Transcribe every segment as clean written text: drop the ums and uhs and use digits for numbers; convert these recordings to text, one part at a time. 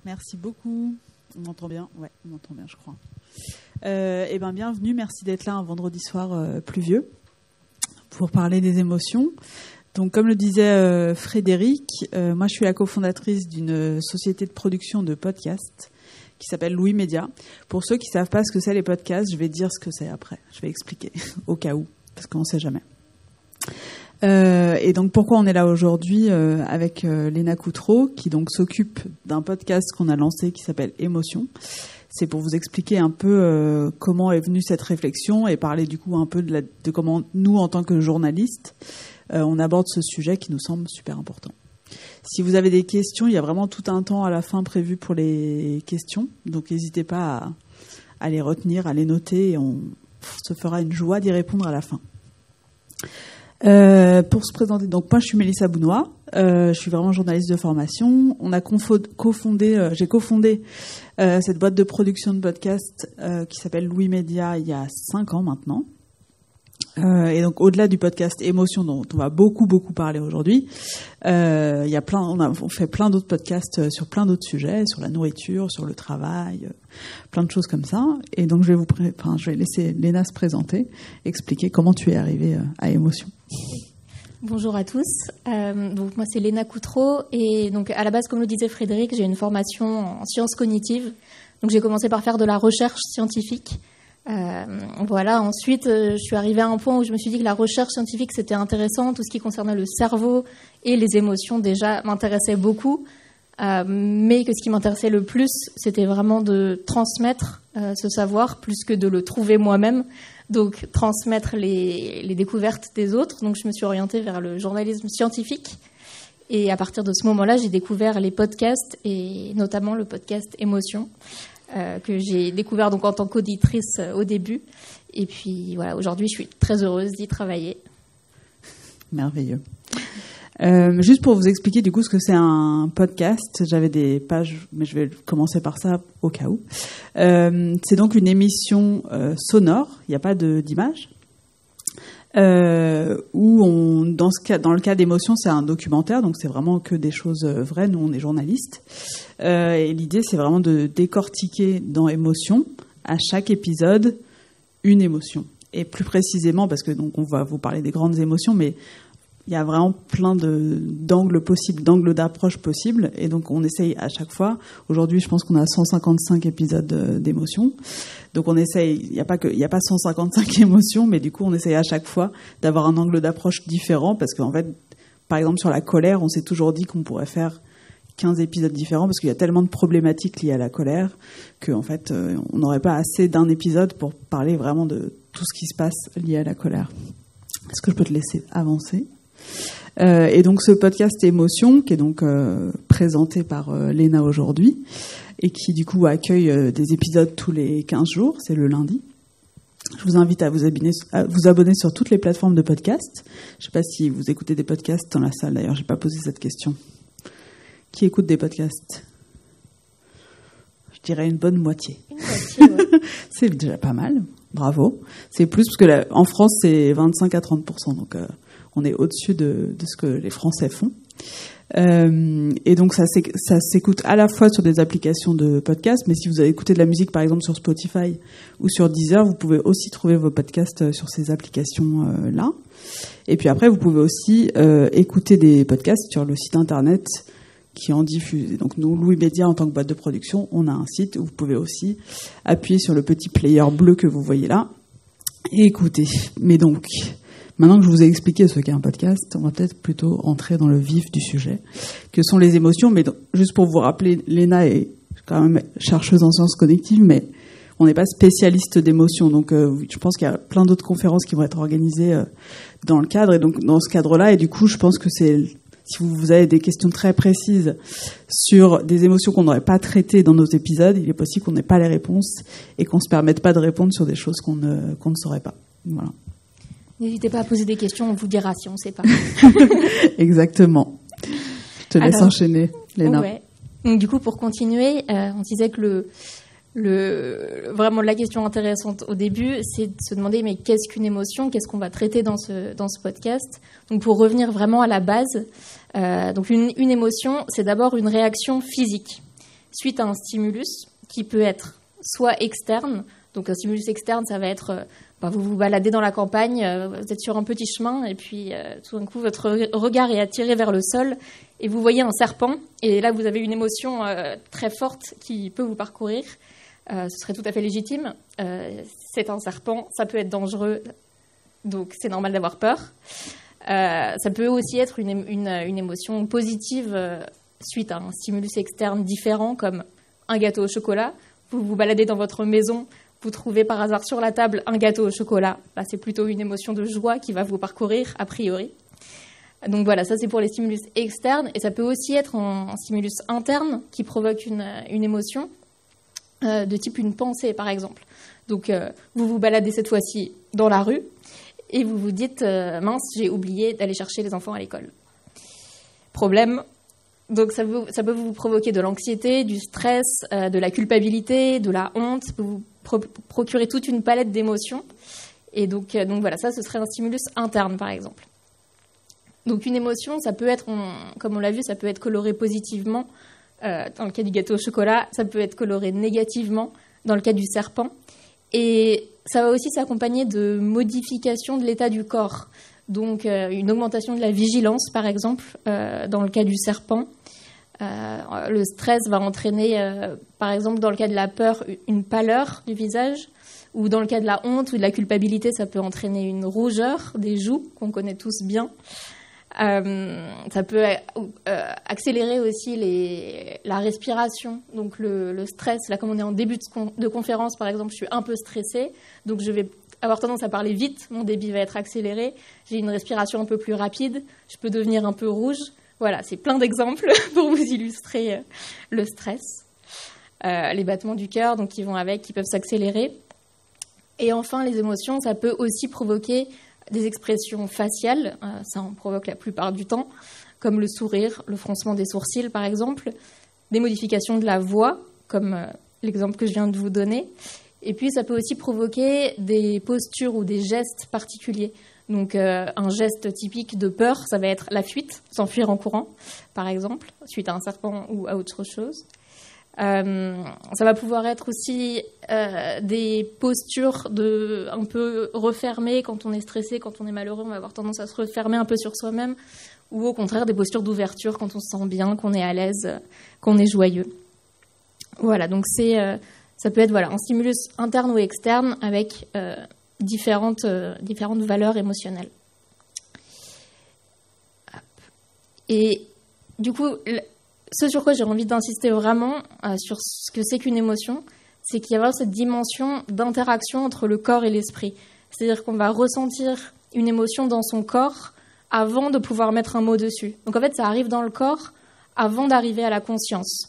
Merci beaucoup. On m'entend bien ? Ouais, on m'entend bien, je crois. Bienvenue, merci d'être là un vendredi soir pluvieux pour parler des émotions. Donc, comme le disait Frédéric, moi je suis la cofondatrice d'une société de production de podcasts qui s'appelle Louis Média. Pour ceux qui ne savent pas ce que c'est les podcasts, je vais dire ce que c'est après. Je vais expliquer, au cas où, parce qu'on ne sait jamais. Et donc pourquoi on est là aujourd'hui avec Léna Coutreau, qui donc s'occupe d'un podcast qu'on a lancé qui s'appelle Émotion. C'est pour vous expliquer un peu comment est venue cette réflexion et parler du coup un peu de comment nous, en tant que journalistes, on aborde ce sujet qui nous semble super important. Si vous avez des questions, il y a vraiment tout un temps à la fin prévu pour les questions, donc n'hésitez pas à les retenir, à les noter, et on se fera une joie d'y répondre à la fin. Pour se présenter, donc moi je suis Mélissa Bounois, je suis vraiment journaliste de formation. On a j'ai cofondé cette boîte de production de podcasts qui s'appelle Louis Média il y a 5 ans maintenant. Et donc au-delà du podcast Émotion dont on va beaucoup parler aujourd'hui, il y a on fait plein d'autres podcasts sur plein d'autres sujets, sur la nourriture, sur le travail, plein de choses comme ça. Et donc je vais laisser Léna se présenter, expliquer comment tu es arrivée à Émotion. Bonjour à tous. Donc moi c'est Léna Coutreau et donc à la base, comme le disait Frédéric, j'ai une formation en sciences cognitives. Donc j'ai commencé par faire de la recherche scientifique. Ensuite je suis arrivée à un point où je me suis dit que la recherche scientifique c'était intéressant, tout ce qui concernait le cerveau et les émotions déjà m'intéressait beaucoup, mais que ce qui m'intéressait le plus c'était vraiment de transmettre ce savoir plus que de le trouver moi-même, donc transmettre les découvertes des autres. Donc je me suis orientée vers le journalisme scientifique et à partir de ce moment-là j'ai découvert les podcasts et notamment le podcast Émotion, que j'ai découvert donc en tant qu'auditrice au début. Et puis voilà, aujourd'hui, je suis très heureuse d'y travailler. Merveilleux. Juste pour vous expliquer du coup ce que c'est un podcast, j'avais des pages, mais je vais commencer par ça au cas où. C'est donc une émission sonore, il n'y a pas d'image. Où dans le cas d'Émotion, c'est un documentaire, donc c'est vraiment que des choses vraies. Nous, on est journalistes, et l'idée, c'est vraiment de décortiquer dans Émotion à chaque épisode une émotion, et plus précisément parce que donc on va vous parler des grandes émotions, mais il y a vraiment plein d'angles possibles, d'angles d'approche possibles, et donc on essaye à chaque fois. Aujourd'hui, je pense qu'on a 155 épisodes d'émotions. Donc on essaye, il y a pas 155 émotions, mais du coup on essaye à chaque fois d'avoir un angle d'approche différent, parce qu'en fait, par exemple sur la colère, on s'est toujours dit qu'on pourrait faire 15 épisodes différents, parce qu'il y a tellement de problématiques liées à la colère qu'en fait on n'aurait pas assez d'un épisode pour parler vraiment de tout ce qui se passe lié à la colère. Est-ce que je peux te laisser avancer ? Et donc ce podcast Émotion, qui est donc présenté par Léna aujourd'hui, et qui du coup accueille des épisodes tous les 15 jours, c'est le lundi. Je vous invite à vous abonner sur toutes les plateformes de podcast. Je ne sais pas si vous écoutez des podcasts dans la salle, d'ailleurs, je n'ai pas posé cette question. Qui écoute des podcasts ? Je dirais une bonne moitié. Une moitié, ouais. C'est déjà pas mal, bravo. C'est plus, parce que en France, c'est 25 à 30%, donc on est au-dessus de ce que les Français font. Et donc ça s'écoute à la fois sur des applications de podcast, mais si vous avez écouté de la musique par exemple sur Spotify ou sur Deezer, vous pouvez aussi trouver vos podcasts sur ces applications là. Et puis après vous pouvez aussi écouter des podcasts sur le site internet qui en diffuse. Donc nous, Louis Média, en tant que boîte de production, on a un site où vous pouvez aussi appuyer sur le petit player bleu que vous voyez là et écouter. Mais donc maintenant que je vous ai expliqué ce qu'est un podcast, on va peut-être plutôt entrer dans le vif du sujet, que sont les émotions. Mais juste pour vous rappeler, Léna est quand même chercheuse en sciences cognitives, mais on n'est pas spécialiste d'émotions. Donc je pense qu'il y a plein d'autres conférences qui vont être organisées dans le cadre, et donc dans ce cadre-là. Et du coup, je pense que si vous avez des questions très précises sur des émotions qu'on n'aurait pas traitées dans nos épisodes, il est possible qu'on n'ait pas les réponses et qu'on ne se permette pas de répondre sur des choses qu'on ne saurait pas. Voilà. N'hésitez pas à poser des questions, on vous dira si on ne sait pas. Exactement. Je te laisse enchaîner, Léna. Ouais. Donc, du coup, pour continuer, on disait que vraiment la question intéressante au début, c'est de se demander mais qu'est-ce qu'une émotion ? Qu'est-ce qu'on va traiter dans ce podcast ? Donc, pour revenir vraiment à la base, donc une émotion, c'est d'abord une réaction physique. suite à un stimulus qui peut être soit externe. Donc un stimulus externe, ça va être, vous vous baladez dans la campagne, vous êtes sur un petit chemin et puis tout d'un coup votre regard est attiré vers le sol et vous voyez un serpent et là vous avez une émotion très forte qui peut vous parcourir. Ce serait tout à fait légitime. C'est un serpent, ça peut être dangereux, donc c'est normal d'avoir peur. Ça peut aussi être une émotion positive suite à un stimulus externe différent comme un gâteau au chocolat. Vous vous baladez dans votre maison, vous trouvez par hasard sur la table un gâteau au chocolat. Là, c'est plutôt une émotion de joie qui va vous parcourir, a priori. Donc voilà, ça c'est pour les stimulus externes. Et ça peut aussi être un stimulus interne qui provoque une émotion de type une pensée, par exemple. Donc vous vous baladez cette fois-ci dans la rue et vous vous dites « mince, j'ai oublié d'aller chercher les enfants à l'école ». Problème. Donc ça peut vous provoquer de l'anxiété, du stress, de la culpabilité, de la honte, ça peut vous procurer toute une palette d'émotions. Et donc voilà, ça ce serait un stimulus interne par exemple. Donc une émotion, ça peut être, comme on l'a vu, ça peut être coloré positivement dans le cas du gâteau au chocolat, ça peut être coloré négativement dans le cas du serpent. Et ça va aussi s'accompagner de modifications de l'état du corps. Donc une augmentation de la vigilance, par exemple, dans le cas du serpent. Le stress va entraîner, par exemple, dans le cas de la peur, une pâleur du visage. Ou dans le cas de la honte ou de la culpabilité, ça peut entraîner une rougeur des joues, qu'on connaît tous bien. Ça peut accélérer aussi la respiration. Donc le stress, là comme on est en début de conférence, par exemple, je suis un peu stressée. Donc je vais avoir tendance à parler vite, mon débit va être accéléré, j'ai une respiration un peu plus rapide, je peux devenir un peu rouge. Voilà, c'est plein d'exemples pour vous illustrer le stress. Les battements du cœur, donc qui vont avec, qui peuvent s'accélérer. Et enfin, les émotions, ça peut aussi provoquer des expressions faciales, ça en provoque la plupart du temps, comme le sourire, le froncement des sourcils par exemple, des modifications de la voix, comme l'exemple que je viens de vous donner. Et puis, ça peut aussi provoquer des postures ou des gestes particuliers. Donc, un geste typique de peur, ça va être la fuite, s'enfuir en courant, par exemple, suite à un serpent ou à autre chose. Ça va pouvoir être aussi des postures un peu refermées quand on est stressé, quand on est malheureux, on va avoir tendance à se refermer un peu sur soi-même, ou au contraire des postures d'ouverture quand on se sent bien, qu'on est à l'aise, qu'on est joyeux. Voilà, donc ça peut être un stimulus interne ou externe avec différentes valeurs émotionnelles. Et du coup, ce sur quoi j'ai envie d'insister vraiment sur ce que c'est qu'une émotion, c'est qu'il y a vraiment cette dimension d'interaction entre le corps et l'esprit. C'est-à-dire qu'on va ressentir une émotion dans son corps avant de pouvoir mettre un mot dessus. Donc en fait, ça arrive dans le corps avant d'arriver à la conscience.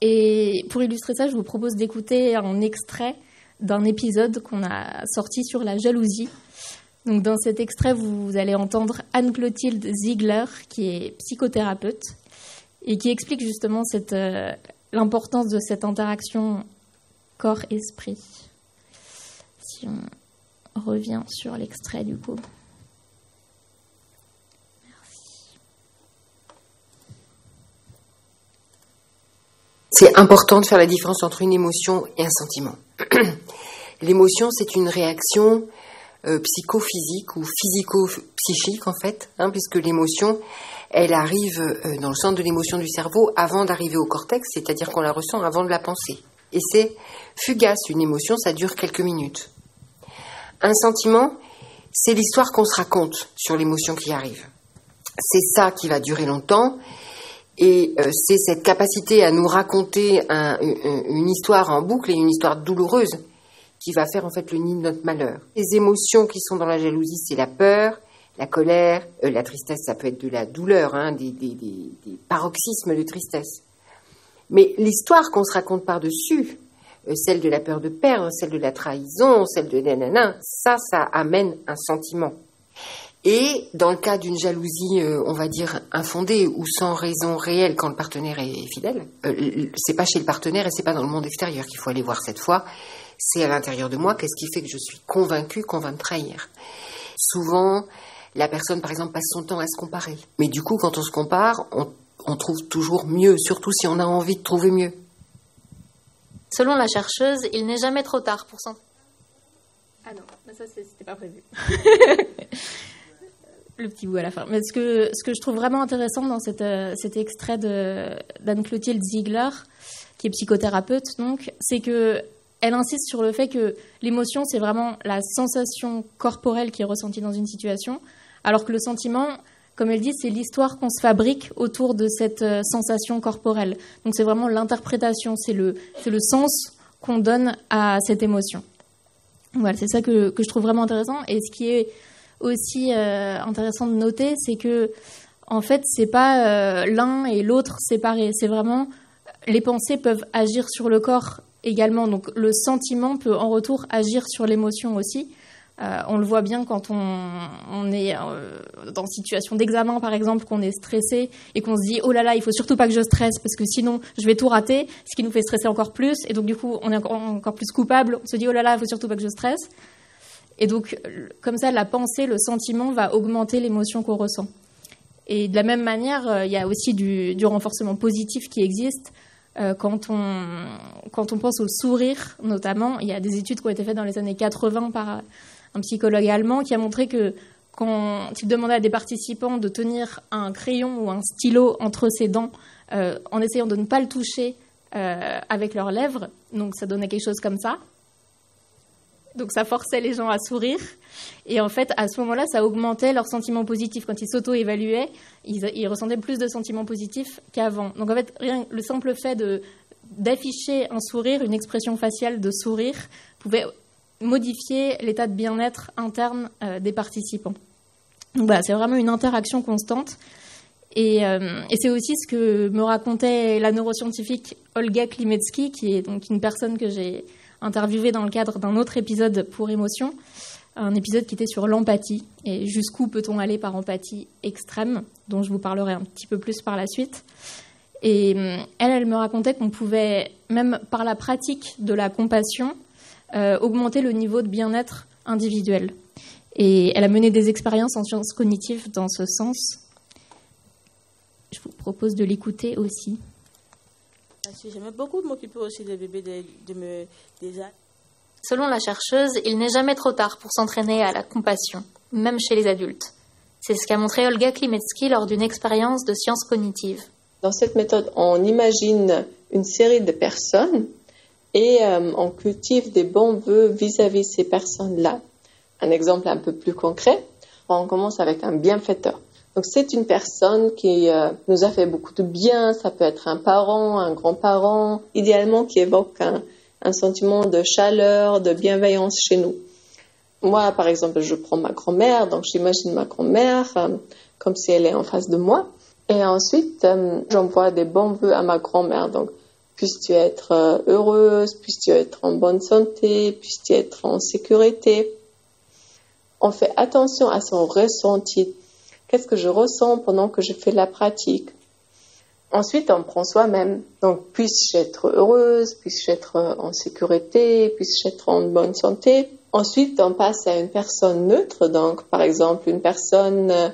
Et pour illustrer ça, je vous propose d'écouter un extrait d'un épisode qu'on a sorti sur la jalousie. Donc dans cet extrait, vous allez entendre Anne-Clotilde Ziegler, qui est psychothérapeute, et qui explique justement l'importance de cette interaction corps-esprit. Si on revient sur l'extrait du coup. Merci. C'est important de faire la différence entre une émotion et un sentiment. L'émotion, c'est une réaction psychophysique ou physico-psychique en fait, puisque l'émotion, elle arrive dans le centre de l'émotion du cerveau avant d'arriver au cortex, c'est-à-dire qu'on la ressent avant de la penser. Et c'est fugace, une émotion, ça dure quelques minutes. Un sentiment, c'est l'histoire qu'on se raconte sur l'émotion qui arrive. C'est ça qui va durer longtemps, et c'est cette capacité à nous raconter une histoire en boucle et une histoire douloureuse qui va faire en fait le nid de notre malheur. Les émotions qui sont dans la jalousie, c'est la peur, la colère, la tristesse, ça peut être de la douleur, des paroxysmes de tristesse. Mais l'histoire qu'on se raconte par-dessus, celle de la peur de perdre, celle de la trahison, celle de nanana, ça amène un sentiment. Et dans le cas d'une jalousie, on va dire infondée ou sans raison réelle quand le partenaire est fidèle, c'est pas chez le partenaire et c'est pas dans le monde extérieur qu'il faut aller voir cette fois, c'est à l'intérieur de moi, qu'est-ce qui fait que je suis convaincue qu'on va me trahir. Souvent, la personne, par exemple, passe son temps à se comparer. Mais du coup, quand on se compare, on on trouve toujours mieux, surtout si on a envie de trouver mieux. Selon la chercheuse, il n'est jamais trop tard pour s'entraîner. Ah non, ça c'était pas prévu. Le petit bout à la fin. Mais ce que je trouve vraiment intéressant dans cet extrait d'Anne-Clotilde Ziegler, qui est psychothérapeute, donc, c'est que elle insiste sur le fait que l'émotion, c'est vraiment la sensation corporelle qui est ressentie dans une situation, alors que le sentiment, comme elle dit, c'est l'histoire qu'on se fabrique autour de cette sensation corporelle. Donc c'est vraiment l'interprétation, c'est le sens qu'on donne à cette émotion. Voilà, c'est ça que je trouve vraiment intéressant. Et ce qui est aussi intéressant de noter, c'est que en fait, c'est pas l'un et l'autre séparés. C'est vraiment les pensées peuvent agir sur le corps également. Donc le sentiment peut en retour agir sur l'émotion aussi. On le voit bien quand on est dans une situation d'examen, par exemple, qu'on est stressé et qu'on se dit « Oh là là, il faut surtout pas que je stresse parce que sinon je vais tout rater », ce qui nous fait stresser encore plus. Et donc, du coup, on est encore plus coupable. On se dit « Oh là là, il faut surtout pas que je stresse ». Et donc, comme ça, la pensée, le sentiment va augmenter l'émotion qu'on ressent. Et de la même manière, il y a aussi du renforcement positif qui existe. Quand on pense au sourire, notamment, il y a des études qui ont été faites dans les années 80 par un psychologue allemand qui a montré que quand il demandait à des participants de tenir un crayon ou un stylo entre ses dents en essayant de ne pas le toucher avec leurs lèvres, donc ça donnait quelque chose comme ça. Donc ça forçait les gens à sourire. Et en fait, à ce moment-là, ça augmentait leurs sentiments positifs. Quand ils s'auto-évaluaient, ils ressentaient plus de sentiments positifs qu'avant. Donc en fait, le simple fait d'afficher un sourire, une expression faciale de sourire, pouvait modifier l'état de bien-être interne des participants. Donc voilà, c'est vraiment une interaction constante. Et c'est aussi ce que me racontait la neuroscientifique Olga Klimetsky, qui est donc une personne que j'ai interviewée dans le cadre d'un autre épisode pour Émotion, un épisode qui était sur l'empathie et jusqu'où peut-on aller par empathie extrême, dont je vous parlerai un petit peu plus par la suite. Et elle me racontait qu'on pouvait, même par la pratique de la compassion, augmenter le niveau de bien-être individuel. Et elle a mené des expériences en sciences cognitives dans ce sens. Je vous propose de l'écouter aussi. J'aimais beaucoup m'occuper aussi des bébés, Selon la chercheuse, il n'est jamais trop tard pour s'entraîner à la compassion, même chez les adultes. C'est ce qu'a montré Olga Klimetsky lors d'une expérience de sciences cognitives. Dans cette méthode, on imagine une série de personnes et on cultive des bons vœux vis-à-vis de ces personnes-là. Un exemple un peu plus concret, on commence avec un bienfaiteur. Donc c'est une personne qui nous a fait beaucoup de bien, ça peut être un parent, un grand-parent, idéalement qui évoque un sentiment de chaleur, de bienveillance chez nous. Moi, par exemple, je prends ma grand-mère, donc j'imagine ma grand-mère comme si elle est en face de moi. Et ensuite, j'envoie des bons vœux à ma grand-mère. Donc, puisses-tu être heureuse, puisses-tu être en bonne santé, puisses-tu être en sécurité. On fait attention à son ressenti. Qu'est-ce que je ressens pendant que je fais la pratique? Ensuite, on prend soi-même. Donc, puisse-je être heureuse, puisse-je être en sécurité, puisse-je être en bonne santé. Ensuite, on passe à une personne neutre. Donc, par exemple, une personne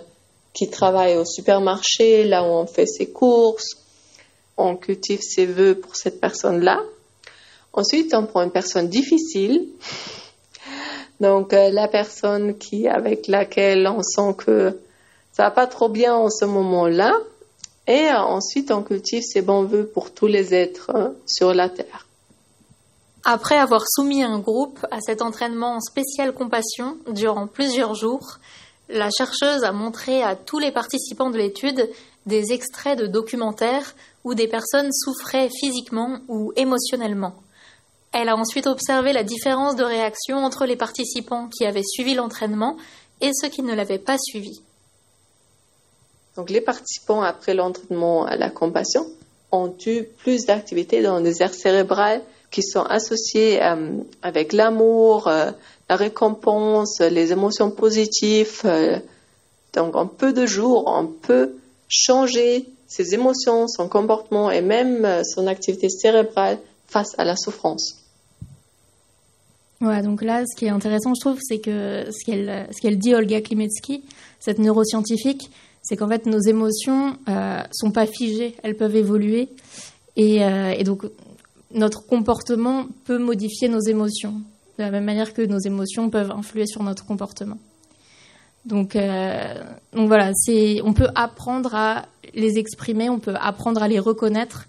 qui travaille au supermarché, là où on fait ses courses. On cultive ses vœux pour cette personne-là. Ensuite, on prend une personne difficile. Donc, la personne avec laquelle on sent que ça va pas trop bien en ce moment-là. Et ensuite, on cultive ses bons vœux pour tous les êtres sur la Terre. Après avoir soumis un groupe à cet entraînement en spéciale compassion durant plusieurs jours, la chercheuse a montré à tous les participants de l'étude des extraits de documentaires où des personnes souffraient physiquement ou émotionnellement. Elle a ensuite observé la différence de réaction entre les participants qui avaient suivi l'entraînement et ceux qui ne l'avaient pas suivi. Donc, les participants, après l'entraînement à la compassion, ont eu plus d'activités dans les aires cérébrales qui sont associées avec l'amour, la récompense, les émotions positives. Donc, en peu de jours, on peut changer ses émotions, son comportement et même son activité cérébrale face à la souffrance. Ouais, donc là, ce qui est intéressant, je trouve, c'est que ce qu'elle dit, Olga Klimetsky, cette neuroscientifique, c'est qu'en fait nos émotions sont pas figées, elles peuvent évoluer et donc notre comportement peut modifier nos émotions de la même manière que nos émotions peuvent influer sur notre comportement. Donc voilà, on peut apprendre à les exprimer, on peut apprendre à les reconnaître.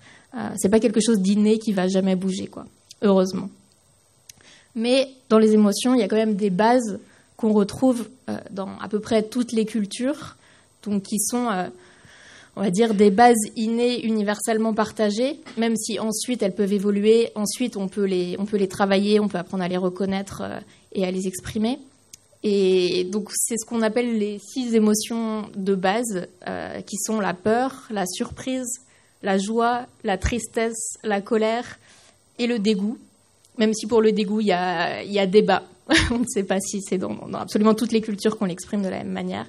C'est pas quelque chose d'inné qui va jamais bouger, quoi. Heureusement. Mais dans les émotions, il y a quand même des bases qu'on retrouve dans à peu près toutes les cultures, donc qui sont, on va dire, des bases innées universellement partagées, même si ensuite elles peuvent évoluer. Ensuite, on peut les travailler, on peut apprendre à les reconnaître et à les exprimer. Et donc, c'est ce qu'on appelle les 6 émotions de base, qui sont la peur, la surprise, la joie, la tristesse, la colère et le dégoût. Même si pour le dégoût, il y a débat. On ne sait pas si c'est dans absolument toutes les cultures qu'on l'exprime de la même manière.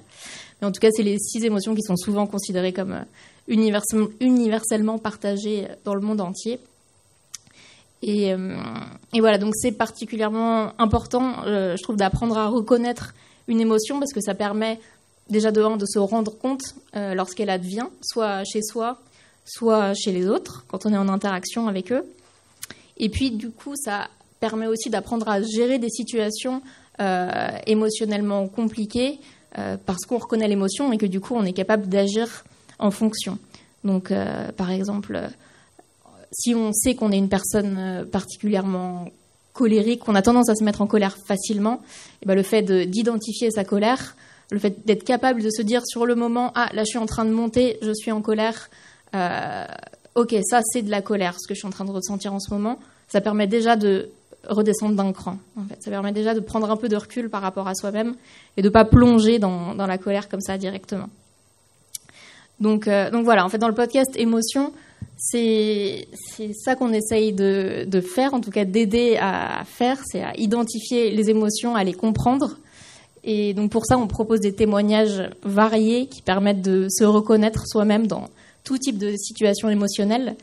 Mais en tout cas, c'est les 6 émotions qui sont souvent considérées comme universellement partagées dans le monde entier. Et voilà, donc c'est particulièrement important, je trouve, d'apprendre à reconnaître une émotion parce que ça permet déjà de se rendre compte lorsqu'elle advient, soit chez soi, soit chez les autres, quand on est en interaction avec eux. Et puis, du coup, ça permet aussi d'apprendre à gérer des situations émotionnellement compliquées parce qu'on reconnaît l'émotion et que, du coup, on est capable d'agir en fonction. Donc, par exemple, si on sait qu'on est une personne particulièrement colérique, qu'on a tendance à se mettre en colère facilement, et ben le fait d'identifier sa colère, le fait d'être capable de se dire sur le moment « Ah, là, je suis en train de monter, je suis en colère. Ok, ça, c'est de la colère, ce que je suis en train de ressentir en ce moment. » Ça permet déjà de redescendre d'un cran. En fait. Ça permet déjà de prendre un peu de recul par rapport à soi-même et de ne pas plonger dans la colère comme ça directement. Donc voilà, en fait, dans le podcast Émotion, c'est ça qu'on essaye de faire, en tout cas d'aider à faire, c'est à identifier les émotions, à les comprendre. Et donc pour ça, on propose des témoignages variés qui permettent de se reconnaître soi-même dans tout type de situation émotionnelle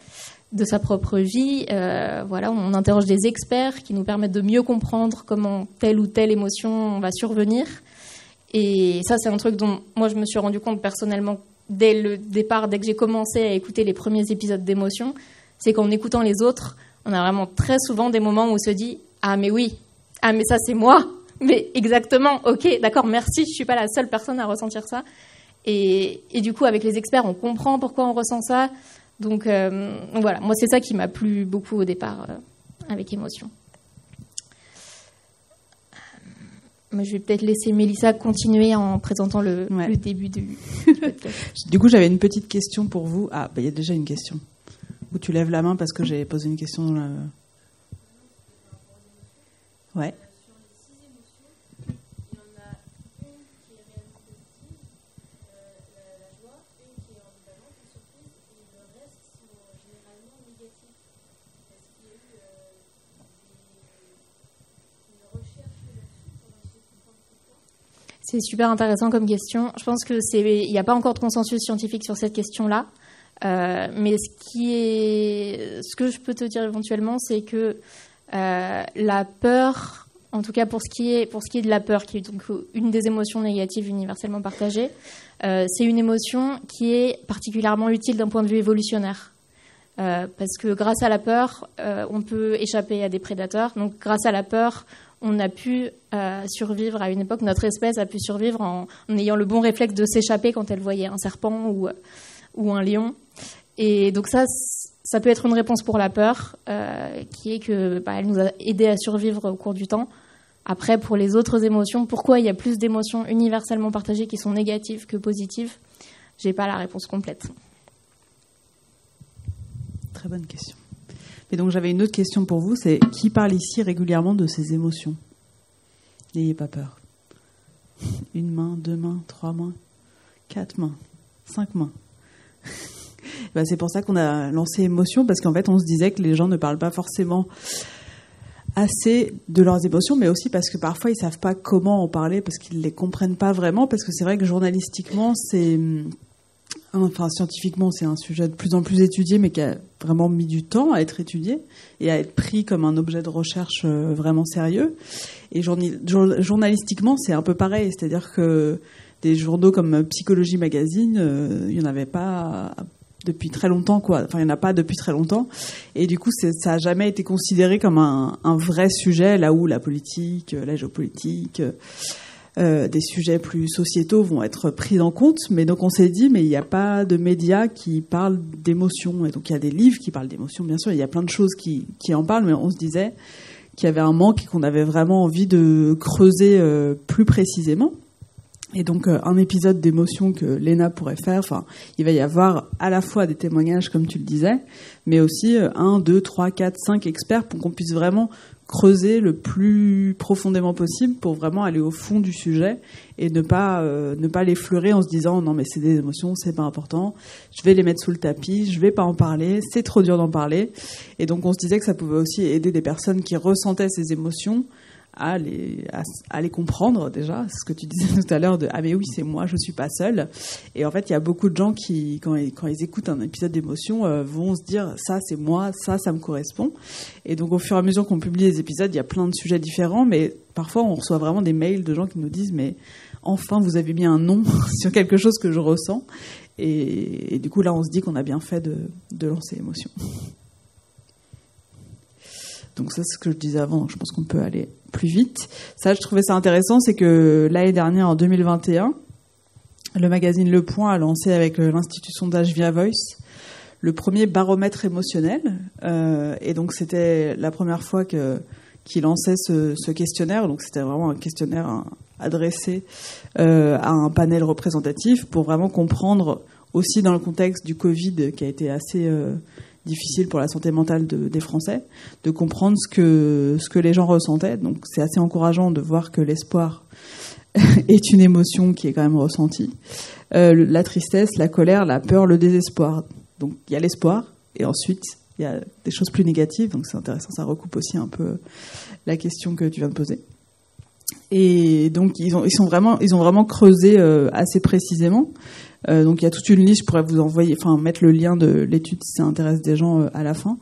de sa propre vie. Voilà, on interroge des experts qui nous permettent de mieux comprendre comment telle ou telle émotion va survenir. Et ça, c'est un truc dont moi, je me suis rendu compte personnellement dès le départ, dès que j'ai commencé à écouter les premiers épisodes d'Émotion, c'est qu'en écoutant les autres, on a vraiment très souvent des moments où on se dit « Ah mais oui, ah mais ça c'est moi, mais exactement, ok, d'accord, merci, je suis pas la seule personne à ressentir ça. » Et du coup, avec les experts, on comprend pourquoi on ressent ça. Donc voilà, moi c'est ça qui m'a plu beaucoup au départ avec Émotion. Je vais peut-être laisser Mélissa continuer en présentant le début du podcast. Du coup, j'avais une petite question pour vous. Ah, il y a déjà une question. Où tu lèves la main parce que j'ai posé une question dans la... Ouais. Sur les 6 émotions, il y en a une qui est réellement positive, la joie, une qui est ambivalente, la surprise, et le reste sont généralement négatifs. Est-ce qu'il y a eu une recherche là-dessus pour essayer de comprendre pourquoi ? C'est super intéressant comme question. Je pense qu'il n'y a pas encore de consensus scientifique sur cette question-là. Mais ce que je peux te dire éventuellement, c'est que la peur, en tout cas pour ce qui est de la peur, qui est donc une des émotions négatives universellement partagées, c'est une émotion qui est particulièrement utile d'un point de vue évolutionnaire. Parce que grâce à la peur, on peut échapper à des prédateurs. Donc grâce à la peur, on a pu survivre à une époque, notre espèce a pu survivre en ayant le bon réflexe de s'échapper quand elle voyait un serpent ou un lion. Et donc ça peut être une réponse pour la peur, qui est que elle nous a aidé à survivre au cours du temps. Après, pour les autres émotions, pourquoi il y a plus d'émotions universellement partagées qui sont négatives que positives ? J'ai pas la réponse complète. Très bonne question. Et donc j'avais une autre question pour vous, c'est qui parle ici régulièrement de ses émotions ? N'ayez pas peur. 1 main, 2 mains, 3 mains, 4 mains, 5 mains. C'est pour ça qu'on a lancé Émotion, parce qu'en fait on se disait que les gens ne parlent pas forcément assez de leurs émotions, mais aussi parce que parfois ils savent pas comment en parler, parce qu'ils les comprennent pas vraiment, parce que c'est vrai que journalistiquement scientifiquement, c'est un sujet de plus en plus étudié, mais qui a vraiment mis du temps à être étudié et à être pris comme un objet de recherche vraiment sérieux. Et journalistiquement, c'est un peu pareil, c'est-à-dire que des journaux comme Psychologie Magazine, il n'y en avait pas depuis très longtemps, quoi. Enfin, il n'y en a pas depuis très longtemps. Et du coup, ça n'a jamais été considéré comme un vrai sujet, là où la politique, la géopolitique, des sujets plus sociétaux vont être pris en compte. Mais donc, on s'est dit, mais il n'y a pas de médias qui parlent d'émotions. Et donc, il y a des livres qui parlent d'émotions, bien sûr. Il y a plein de choses qui en parlent, mais on se disait qu'il y avait un manque et qu'on avait vraiment envie de creuser plus précisément. Et donc, un épisode d'émotion que Léna pourrait faire, enfin, il va y avoir à la fois des témoignages, comme tu le disais, mais aussi 1, 2, 3, 4, 5 experts pour qu'on puisse vraiment creuser le plus profondément possible pour vraiment aller au fond du sujet et ne pas l'effleurer en se disant non mais c'est des émotions, c'est pas important, je vais les mettre sous le tapis, je vais pas en parler, c'est trop dur d'en parler. Et donc on se disait que ça pouvait aussi aider des personnes qui ressentaient ces émotions à les comprendre déjà, c'est ce que tu disais tout à l'heure de ah mais oui c'est moi, je suis pas seule. Et en fait il y a beaucoup de gens qui quand ils écoutent un épisode d'émotion vont se dire ça c'est moi, ça me correspond. Et donc au fur et à mesure qu'on publie les épisodes, il y a plein de sujets différents, mais parfois on reçoit vraiment des mails de gens qui nous disent mais enfin vous avez mis un nom sur quelque chose que je ressens. Et du coup là on se dit qu'on a bien fait de lancer Émotion. Donc ça, c'est ce que je disais avant, donc je pense qu'on peut aller plus vite. Ça, je trouvais ça intéressant, c'est que l'année dernière, en 2021, le magazine Le Point a lancé avec l'Institut Sondage Via Voice le premier baromètre émotionnel. Et donc c'était la première fois qu'il lançait ce questionnaire. Donc c'était vraiment un questionnaire adressé à un panel représentatif pour vraiment comprendre, aussi dans le contexte du Covid qui a été assez difficile pour la santé mentale des Français, de comprendre ce que les gens ressentaient. Donc c'est assez encourageant de voir que l'espoir est une émotion qui est quand même ressentie. La tristesse, la colère, la peur, le désespoir. Donc il y a l'espoir et ensuite il y a des choses plus négatives. Donc c'est intéressant, ça recoupe aussi un peu la question que tu viens de poser. Et donc ils ont vraiment creusé assez précisément. Donc il y a toute une liste, je pourrais vous envoyer, enfin mettre le lien de l'étude si ça intéresse des gens à la fin.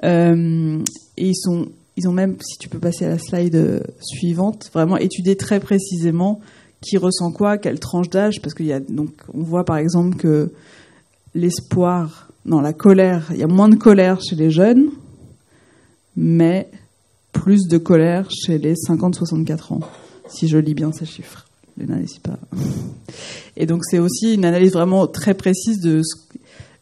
Et ils ont même, si tu peux passer à la slide suivante, vraiment étudié très précisément qui ressent quoi, quelle tranche d'âge, parce qu'il y a donc on voit par exemple que la colère, il y a moins de colère chez les jeunes, mais plus de colère chez les 50-64 ans, si je lis bien ces chiffres. Léna, n'hésite pas. Et donc c'est aussi une analyse vraiment très précise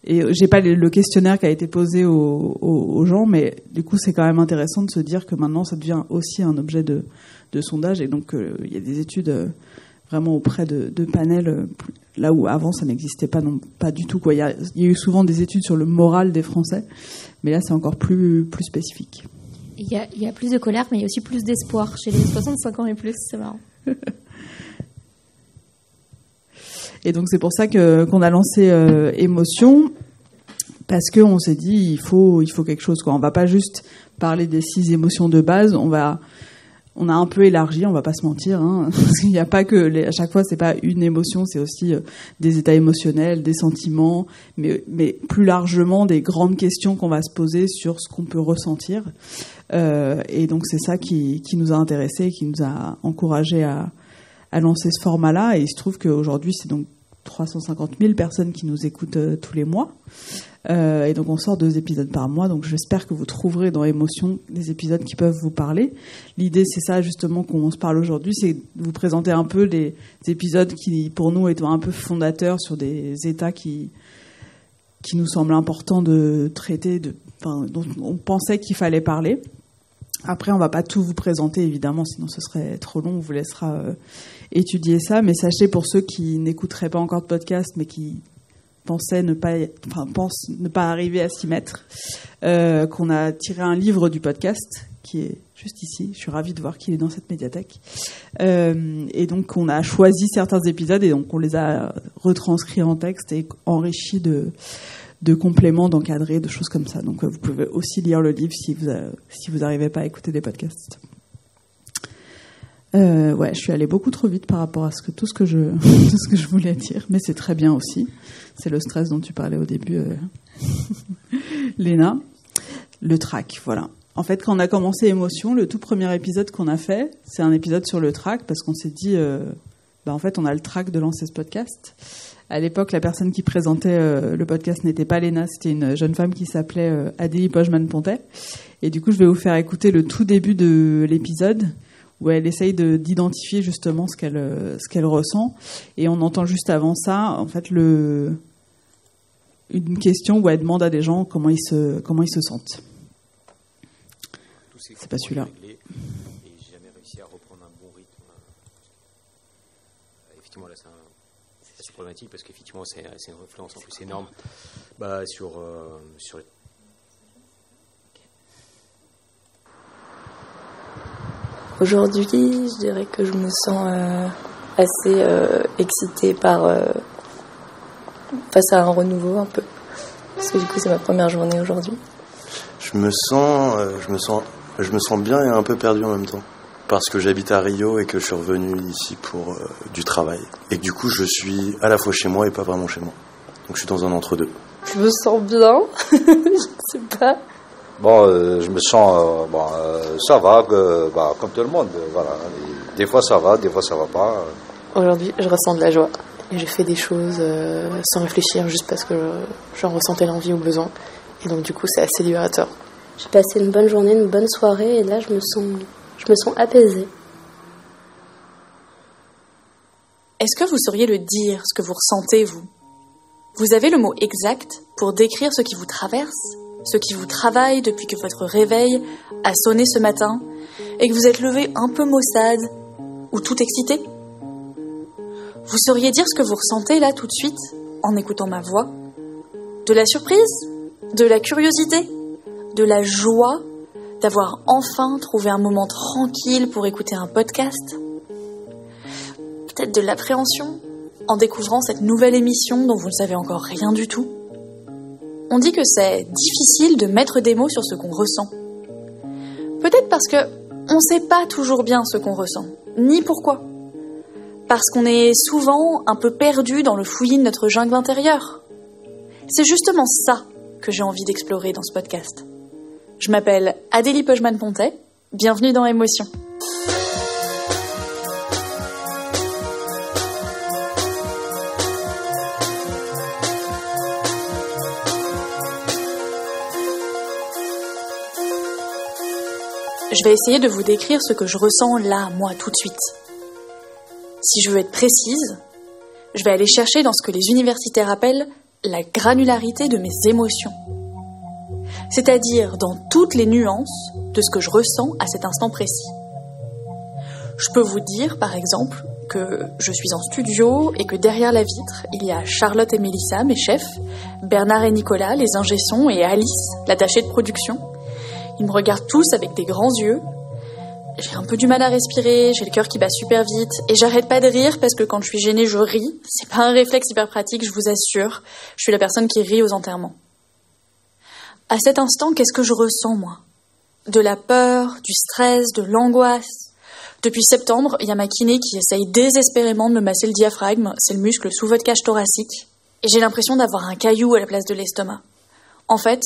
et j'ai pas le questionnaire qui a été posé aux gens, mais du coup c'est quand même intéressant de se dire que maintenant ça devient aussi un objet de sondage, et donc il y a des études vraiment auprès de panels là où avant ça n'existait pas du tout, quoi. Il y a eu souvent des études sur le moral des Français, mais là c'est encore plus spécifique. Il y a plus de colère, mais il y a aussi plus d'espoir chez les 65 ans et plus, c'est marrant. Et donc c'est pour ça qu'on a lancé Émotion, parce qu'on s'est dit il faut quelque chose, quoi. On va pas juste parler des 6 émotions de base, on a un peu élargi, on va pas se mentir, hein, parce qu'il n'y a pas que à chaque fois c'est pas une émotion, c'est aussi des états émotionnels, des sentiments, mais plus largement des grandes questions qu'on va se poser sur ce qu'on peut ressentir. Et donc c'est ça qui nous a intéressés, qui nous a encouragés à lancer ce format-là. Et il se trouve qu'aujourd'hui, c'est donc 350 000 personnes qui nous écoutent tous les mois. Et donc, on sort 2 épisodes par mois. Donc, j'espère que vous trouverez dans Émotion des épisodes qui peuvent vous parler. L'idée, c'est ça, justement, qu'on se parle aujourd'hui, c'est de vous présenter un peu les épisodes qui, pour nous, étant un peu fondateurs sur des états qui nous semblent importants de traiter, dont on pensait qu'il fallait parler. Après, on va pas tout vous présenter, évidemment, sinon ce serait trop long. On vous laissera étudier ça. Mais sachez, pour ceux qui n'écouteraient pas encore de podcast, mais qui pensent ne pas arriver à s'y mettre, qu'on a tiré un livre du podcast qui est juste ici. Je suis ravie de voir qu'il est dans cette médiathèque. Et donc, on a choisi certains épisodes et donc on les a retranscrits en texte et enrichis de compléments, d'encadrés, de choses comme ça. Donc vous pouvez aussi lire le livre si vous n'arrivez pas à écouter des podcasts. Je suis allée beaucoup trop vite par rapport à tout ce que je voulais dire, mais c'est très bien aussi. C'est le stress dont tu parlais au début, Léna. Le trac, voilà. En fait, quand on a commencé Émotion, le tout premier épisode qu'on a fait, c'est un épisode sur le trac, parce qu'on s'est dit en fait, on a le trac de lancer ce podcast. À l'époque, la personne qui présentait le podcast n'était pas Léna, c'était une jeune femme qui s'appelait Adélie Pojman-Pontet. Et du coup, je vais vous faire écouter le tout début de l'épisode où elle essaye d'identifier justement ce qu'elle ressent. Et on entend juste avant ça, en fait, une question où elle demande à des gens comment ils se sentent. C'est pas celui-là. Et j'ai jamais réussi à reprendre un bon rythme. Effectivement, là, c'est assez problématique parce qu'effectivement, c'est une influence en plus énorme sur les... Aujourd'hui, je dirais que je me sens assez excitée face à un renouveau un peu. Parce que du coup, c'est ma première journée aujourd'hui. Je me sens bien et un peu perdu en même temps. Parce que j'habite à Rio et que je suis revenu ici pour du travail. Et que du coup, je suis à la fois chez moi et pas vraiment chez moi. Donc je suis dans un entre-deux. Je me sens bien, je sais pas. Bon, je me sens, ça va, comme tout le monde, voilà. Et des fois ça va, des fois ça va pas. Aujourd'hui, je ressens de la joie. Et j'ai fait des choses sans réfléchir, juste parce que j'en ressentais l'envie ou le besoin. Et donc du coup, c'est assez libérateur. J'ai passé une bonne journée, une bonne soirée, et là, je me sens apaisée. Est-ce que vous sauriez le dire, ce que vous ressentez, vous ? Vous avez le mot exact pour décrire ce qui vous traverse ? Ce qui vous travaille depuis que votre réveil a sonné ce matin et que vous êtes levé un peu maussade ou tout excité. Vous sauriez dire ce que vous ressentez là tout de suite en écoutant ma voix ? De la surprise ? De la curiosité ? De la joie d'avoir enfin trouvé un moment tranquille pour écouter un podcast ? Peut-être de l'appréhension en découvrant cette nouvelle émission dont vous ne savez encore rien du tout ? On dit que c'est difficile de mettre des mots sur ce qu'on ressent. Peut-être parce que on ne sait pas toujours bien ce qu'on ressent, ni pourquoi. Parce qu'on est souvent un peu perdu dans le fouillis de notre jungle intérieure. C'est justement ça que j'ai envie d'explorer dans ce podcast. Je m'appelle Adélie Pojman-Pontet, bienvenue dans Émotion. Je vais essayer de vous décrire ce que je ressens là, moi, tout de suite. Si je veux être précise, je vais aller chercher dans ce que les universitaires appellent la granularité de mes émotions. C'est-à-dire dans toutes les nuances de ce que je ressens à cet instant précis. Je peux vous dire, par exemple, que je suis en studio et que derrière la vitre, il y a Charlotte et Mélissa, mes chefs, Bernard et Nicolas, les ingé-sons, et Alice, l'attachée de production. Ils me regardent tous avec des grands yeux. J'ai un peu du mal à respirer, j'ai le cœur qui bat super vite, et j'arrête pas de rire parce que quand je suis gênée, je ris. C'est pas un réflexe hyper pratique, je vous assure. Je suis la personne qui rit aux enterrements. À cet instant, qu'est-ce que je ressens, moi ? De la peur, du stress, de l'angoisse. Depuis septembre, il y a ma kiné qui essaye désespérément de me masser le diaphragme, c'est le muscle sous votre cage thoracique, et j'ai l'impression d'avoir un caillou à la place de l'estomac. En fait,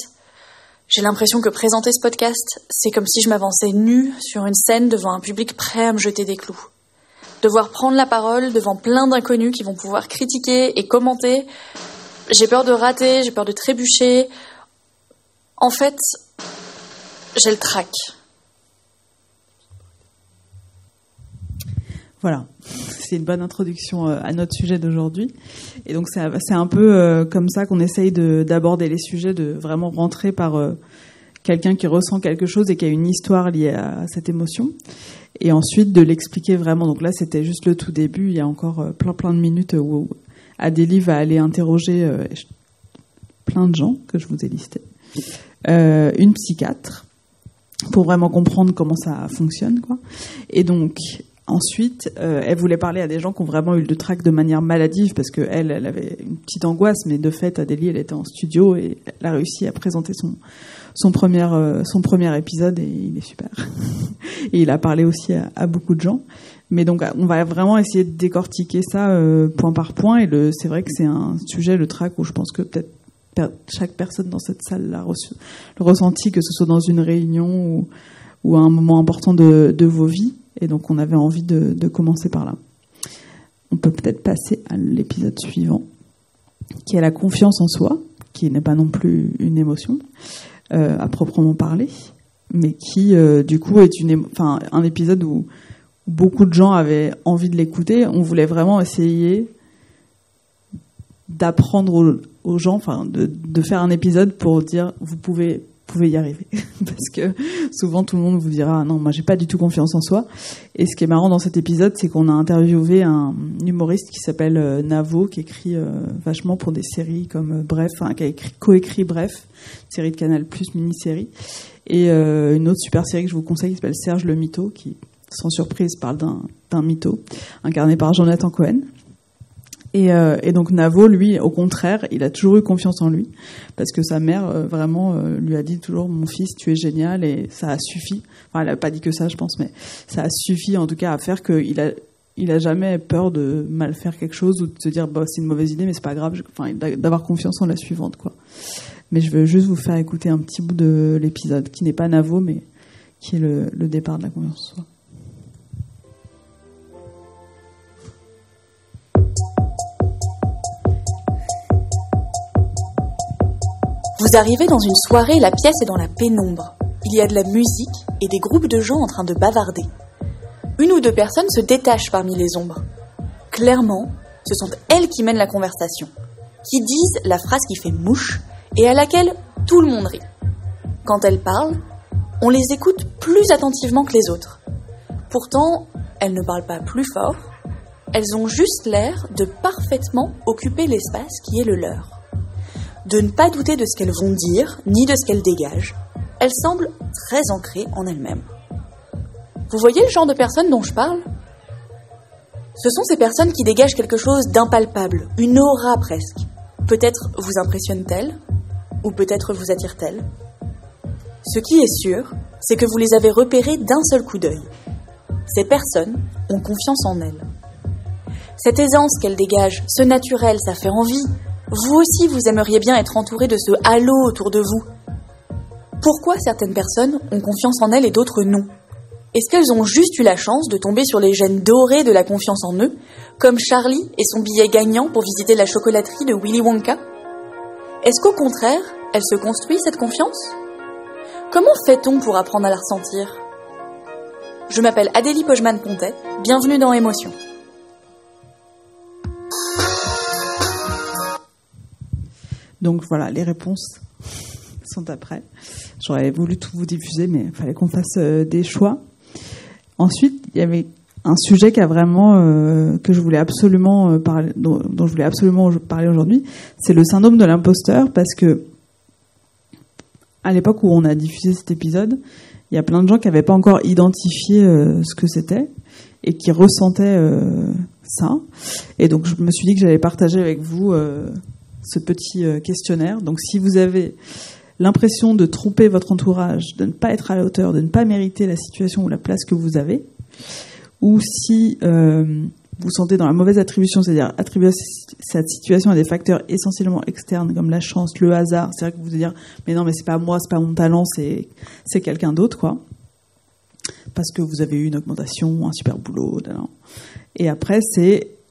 j'ai l'impression que présenter ce podcast, c'est comme si je m'avançais nue sur une scène devant un public prêt à me jeter des clous. Devoir prendre la parole devant plein d'inconnus qui vont pouvoir critiquer et commenter. J'ai peur de rater, j'ai peur de trébucher. En fait, j'ai le trac. Voilà, c'est une bonne introduction à notre sujet d'aujourd'hui. Et donc c'est un peu comme ça qu'on essaye d'aborder les sujets, de vraiment rentrer par quelqu'un qui ressent quelque chose et qui a une histoire liée à cette émotion. Et ensuite de l'expliquer vraiment. Donc là, c'était juste le tout début. Il y a encore plein de minutes où Adélie va aller interroger plein de gens que je vous ai listés. Une psychiatre pour vraiment comprendre comment ça fonctionne, quoi. Et donc... Ensuite, elle voulait parler à des gens qui ont vraiment eu le trac de manière maladive parce qu'elle avait une petite angoisse, mais de fait, Adélie, elle était en studio et elle a réussi à présenter son premier épisode et il est super. Et il a parlé aussi à beaucoup de gens. Mais donc, on va vraiment essayer de décortiquer ça point par point. Et c'est vrai que c'est un sujet, le trac, où je pense que peut-être chaque personne dans cette salle l'a le ressenti, que ce soit dans une réunion ou à un moment important de vos vies. Et donc, on avait envie de commencer par là. on peut peut-être passer à l'épisode suivant, qui est la confiance en soi, qui n'est pas non plus une émotion à proprement parler, mais qui du coup est un épisode où beaucoup de gens avaient envie de l'écouter. On voulait vraiment essayer d'apprendre aux gens, de faire un épisode pour dire vous pouvez y arriver. Parce que souvent tout le monde vous dira non, moi j'ai pas du tout confiance en soi. Et ce qui est marrant dans cet épisode, c'est qu'on a interviewé un humoriste qui s'appelle Navo, qui écrit vachement pour des séries comme Bref, qui a coécrit Bref, série de Canal+, mini-série, et une autre super série que je vous conseille qui s'appelle Serge le Mytho, qui sans surprise parle d'un mytho incarné par Jonathan Cohen. Et donc Navo, lui, au contraire, il a toujours eu confiance en lui, parce que sa mère vraiment lui a dit toujours mon fils, tu es génial, et ça a suffi. Enfin, elle a pas dit que ça, je pense, mais ça a suffi en tout cas à faire qu'il a jamais peur de mal faire quelque chose ou de se dire c'est une mauvaise idée, mais c'est pas grave. D'avoir confiance en la suivante, quoi. Mais je veux juste vous faire écouter un petit bout de l'épisode qui n'est pas Navo, mais qui est le départ de la confiance en soi. Vous arrivez dans une soirée, la pièce est dans la pénombre. Il y a de la musique et des groupes de gens en train de bavarder. Une ou deux personnes se détachent parmi les ombres. Clairement, ce sont elles qui mènent la conversation, qui disent la phrase qui fait mouche et à laquelle tout le monde rit. Quand elles parlent, on les écoute plus attentivement que les autres. Pourtant, elles ne parlent pas plus fort, elles ont juste l'air de parfaitement occuper l'espace qui est le leur. De ne pas douter de ce qu'elles vont dire, ni de ce qu'elles dégagent. Elles semblent très ancrées en elles-mêmes. Vous voyez le genre de personnes dont je parle ? Ce sont ces personnes qui dégagent quelque chose d'impalpable, une aura presque. Peut-être vous impressionnent-elles, ou peut-être vous attirent-elles. Ce qui est sûr, c'est que vous les avez repérées d'un seul coup d'œil. Ces personnes ont confiance en elles. Cette aisance qu'elles dégagent, ce naturel, ça fait envie. Vous aussi, vous aimeriez bien être entouré de ce halo autour de vous. Pourquoi certaines personnes ont confiance en elles et d'autres non ? Est-ce qu'elles ont juste eu la chance de tomber sur les gènes dorés de la confiance en eux, comme Charlie et son billet gagnant pour visiter la chocolaterie de Willy Wonka ? Est-ce qu'au contraire, elle se construit cette confiance ? Comment fait-on pour apprendre à la ressentir ? Je m'appelle Adélie Pojman-Pontet, bienvenue dans Émotion. Donc voilà, les réponses sont après. J'aurais voulu tout vous diffuser, mais il fallait qu'on fasse des choix. Ensuite, il y avait un sujet qui a vraiment que je voulais absolument parler, dont je voulais absolument parler aujourd'hui, c'est le syndrome de l'imposteur, parce que à l'époque où on a diffusé cet épisode, il y a plein de gens qui n'avaient pas encore identifié ce que c'était et qui ressentaient ça. Et donc je me suis dit que j'allais partager avec vous ce petit questionnaire. Donc si vous avez l'impression de tromper votre entourage, de ne pas être à la hauteur, de ne pas mériter la situation ou la place que vous avez, ou si vous sentez dans la mauvaise attribution, c'est-à-dire attribuer cette situation à des facteurs essentiellement externes comme la chance, le hasard, c'est vrai que vous allez dire mais non, mais c'est pas moi, c'est pas mon talent, c'est quelqu'un d'autre, quoi, parce que vous avez eu une augmentation, un super boulot, et après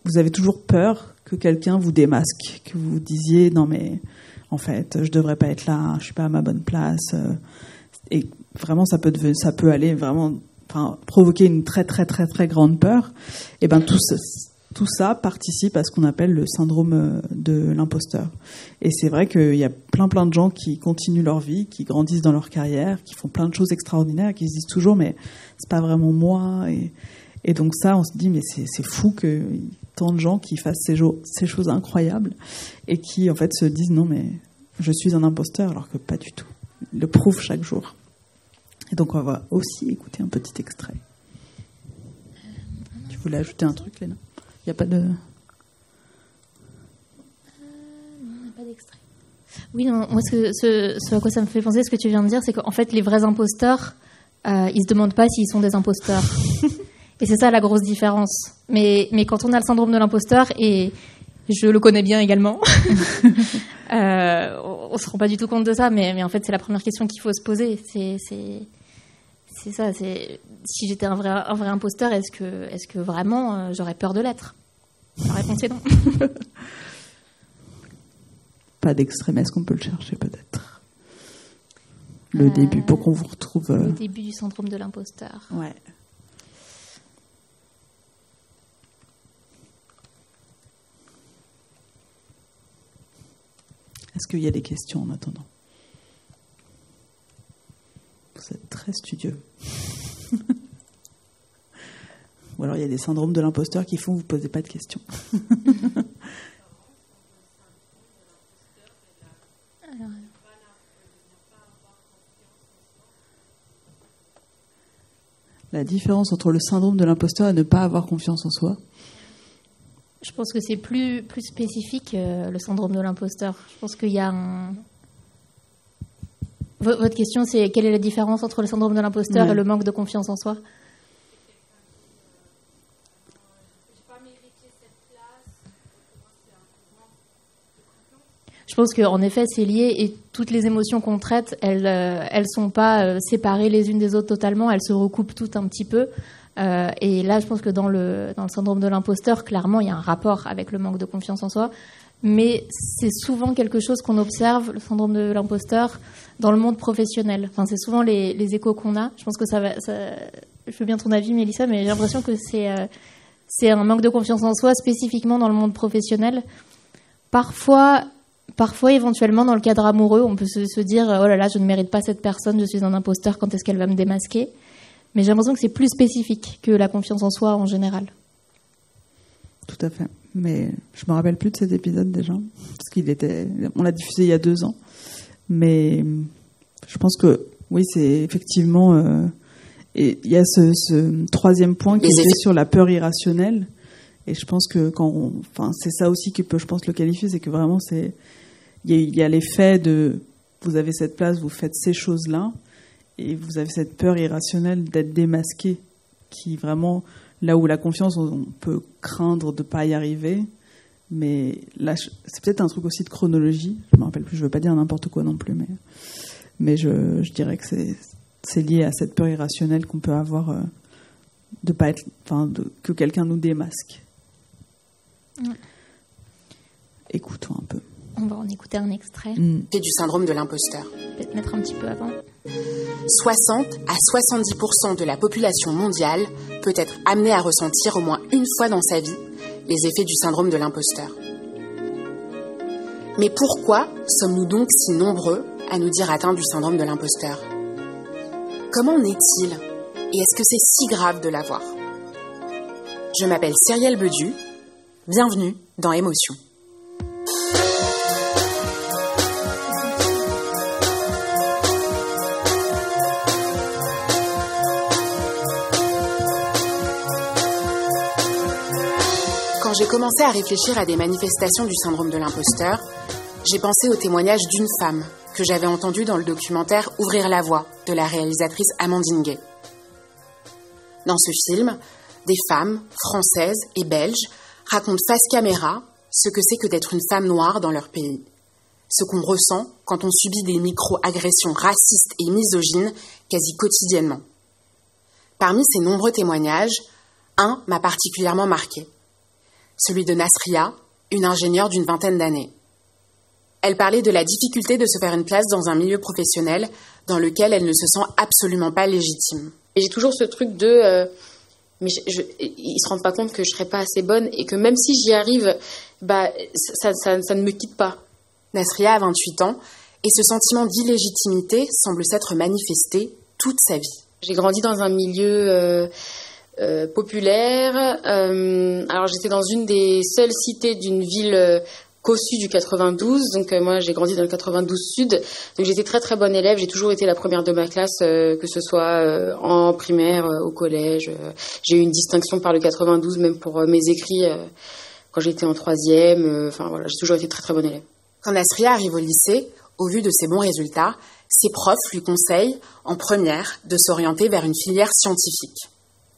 vous avez toujours peur que quelqu'un vous démasque, que vous disiez non mais en fait je devrais pas être là, je suis pas à ma bonne place, et vraiment ça peut aller vraiment, provoquer une très très très très grande peur. Et ben tout ça participe à ce qu'on appelle le syndrome de l'imposteur. Et c'est vrai qu'il y a plein de gens qui continuent leur vie, qui grandissent dans leur carrière, qui font plein de choses extraordinaires, qui se disent toujours mais c'est pas vraiment moi, et donc ça on se dit mais c'est fou que tant de gens qui fassent ces choses incroyables et qui en fait se disent non mais je suis un imposteur, alors que pas du tout. Ils le prouvent chaque jour. Et donc on va aussi écouter un petit extrait. Tu voulais ajouter un truc, Léna ? Il n'y a pas de... Non, il n'y a pas d'extrait. Oui, non, moi ce à quoi ça me fait penser, ce que tu viens de dire, c'est qu'en fait les vrais imposteurs, ils se demandent pas s'ils sont des imposteurs. Et c'est ça la grosse différence. Mais quand on a le syndrome de l'imposteur, et je le connais bien également, on se rend pas du tout compte de ça, mais en fait c'est la première question qu'il faut se poser. C'est ça. Si j'étais un vrai imposteur, est-ce que vraiment j'aurais peur de l'être ? La réponse est non. Pas d'extrême, est-ce qu'on peut le chercher peut-être? Le début, pour qu'on vous retrouve... Le début du syndrome de l'imposteur. Ouais. Est-ce qu'il y a des questions en attendant? Vous êtes très studieux. Ou alors il y a des syndromes de l'imposteur qui font que vous ne posez pas de questions. La différence entre le syndrome de l'imposteur et ne pas avoir confiance en soi. Je pense que c'est plus spécifique, le syndrome de l'imposteur. Je pense qu'il y a un... Votre question, c'est quelle est la différence entre le syndrome de l'imposteur et le manque de confiance en soi? Je pense qu'en effet, c'est lié et toutes les émotions qu'on traite, elles sont pas séparées les unes des autres totalement, elles se recoupent toutes un petit peu. Et là, je pense que dans le syndrome de l'imposteur, clairement, il y a un rapport avec le manque de confiance en soi. Mais c'est souvent quelque chose qu'on observe, le syndrome de l'imposteur, dans le monde professionnel. Enfin, c'est souvent les échos qu'on a. Je pense que je veux bien ton avis, Mélissa, mais j'ai l'impression que c'est un manque de confiance en soi, spécifiquement dans le monde professionnel. Parfois, éventuellement, dans le cadre amoureux, on peut se dire « Oh là là, je ne mérite pas cette personne, je suis un imposteur, quand est-ce qu'elle va me démasquer ?» Mais j'ai l'impression que c'est plus spécifique que la confiance en soi en général. Tout à fait. Mais je me rappelle plus de cet épisode déjà, parce on l'a diffusé il y a 2 ans. Mais je pense que oui, c'est effectivement... et il y a ce troisième point qui était sur la peur irrationnelle. Et je pense que c'est ça aussi qui peut, je pense, le qualifier, c'est que vraiment il y a l'effet de vous avez cette place, vous faites ces choses-là, et vous avez cette peur irrationnelle d'être démasqué, qui vraiment, là où la confiance, on peut craindre de ne pas y arriver, mais là, c'est peut-être un truc aussi de chronologie, je ne me rappelle plus, je ne veux pas dire n'importe quoi non plus, mais je dirais que c'est lié à cette peur irrationnelle qu'on peut avoir de pas être, que quelqu'un nous démasque. Ouais. Écoutons un peu. On va en écouter un extrait. C'est du syndrome de l'imposteur. Peut-être mettre un petit peu avant. 60 à 70% de la population mondiale peut être amenée à ressentir au moins une fois dans sa vie les effets du syndrome de l'imposteur. Mais pourquoi sommes-nous donc si nombreux à nous dire atteints du syndrome de l'imposteur? Comment en est-il? Et est-ce que c'est si grave de l'avoir? Je m'appelle Cyrielle Bedu. Bienvenue dans Émotion. Quand j'ai commencé à réfléchir à des manifestations du syndrome de l'imposteur, j'ai pensé au témoignage d'une femme que j'avais entendue dans le documentaire Ouvrir la voie de la réalisatrice Amandine Gay. Dans ce film, des femmes françaises et belges racontent face caméra ce que c'est que d'être une femme noire dans leur pays. Ce qu'on ressent quand on subit des micro-agressions racistes et misogynes quasi quotidiennement. Parmi ces nombreux témoignages, un m'a particulièrement marqué. Celui de Nasria, une ingénieure d'une 20aine d'années. Elle parlait de la difficulté de se faire une place dans un milieu professionnel dans lequel elle ne se sent absolument pas légitime. Et j'ai toujours ce truc de... mais ils se rendent pas compte que je serais pas assez bonne et que même si j'y arrive, ça ne me quitte pas. Nasria a 28 ans et ce sentiment d'illégitimité semble s'être manifesté toute sa vie. J'ai grandi dans un milieu populaire. Alors j'étais dans une des seules cités d'une ville Cossu du 92, donc moi j'ai grandi dans le 92 Sud, donc j'étais très très bonne élève, j'ai toujours été la première de ma classe, que ce soit en primaire, au collège, j'ai eu une distinction par le 92 même pour mes écrits quand j'étais en 3e, enfin voilà, j'ai toujours été très très bonne élève. Quand Nasria arrive au lycée, au vu de ses bons résultats, ses profs lui conseillent en première de s'orienter vers une filière scientifique.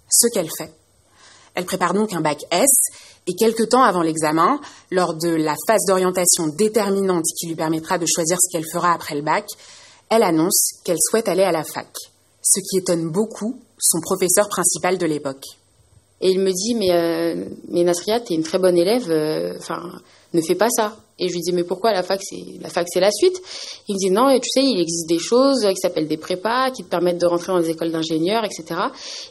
Ce qu'elle fait. Elle prépare donc un bac S et quelque temps avant l'examen, lors de la phase d'orientation déterminante qui lui permettra de choisir ce qu'elle fera après le bac, elle annonce qu'elle souhaite aller à la fac, ce qui étonne beaucoup son professeur principal de l'époque. Et il me dit, mais Nasria, t'es une très bonne élève, ne fais pas ça. Et je lui dis, mais pourquoi la fac, c'est la suite? Il me dit, non, et tu sais, il existe des choses qui s'appellent des prépas, qui te permettent de rentrer dans les écoles d'ingénieurs, etc.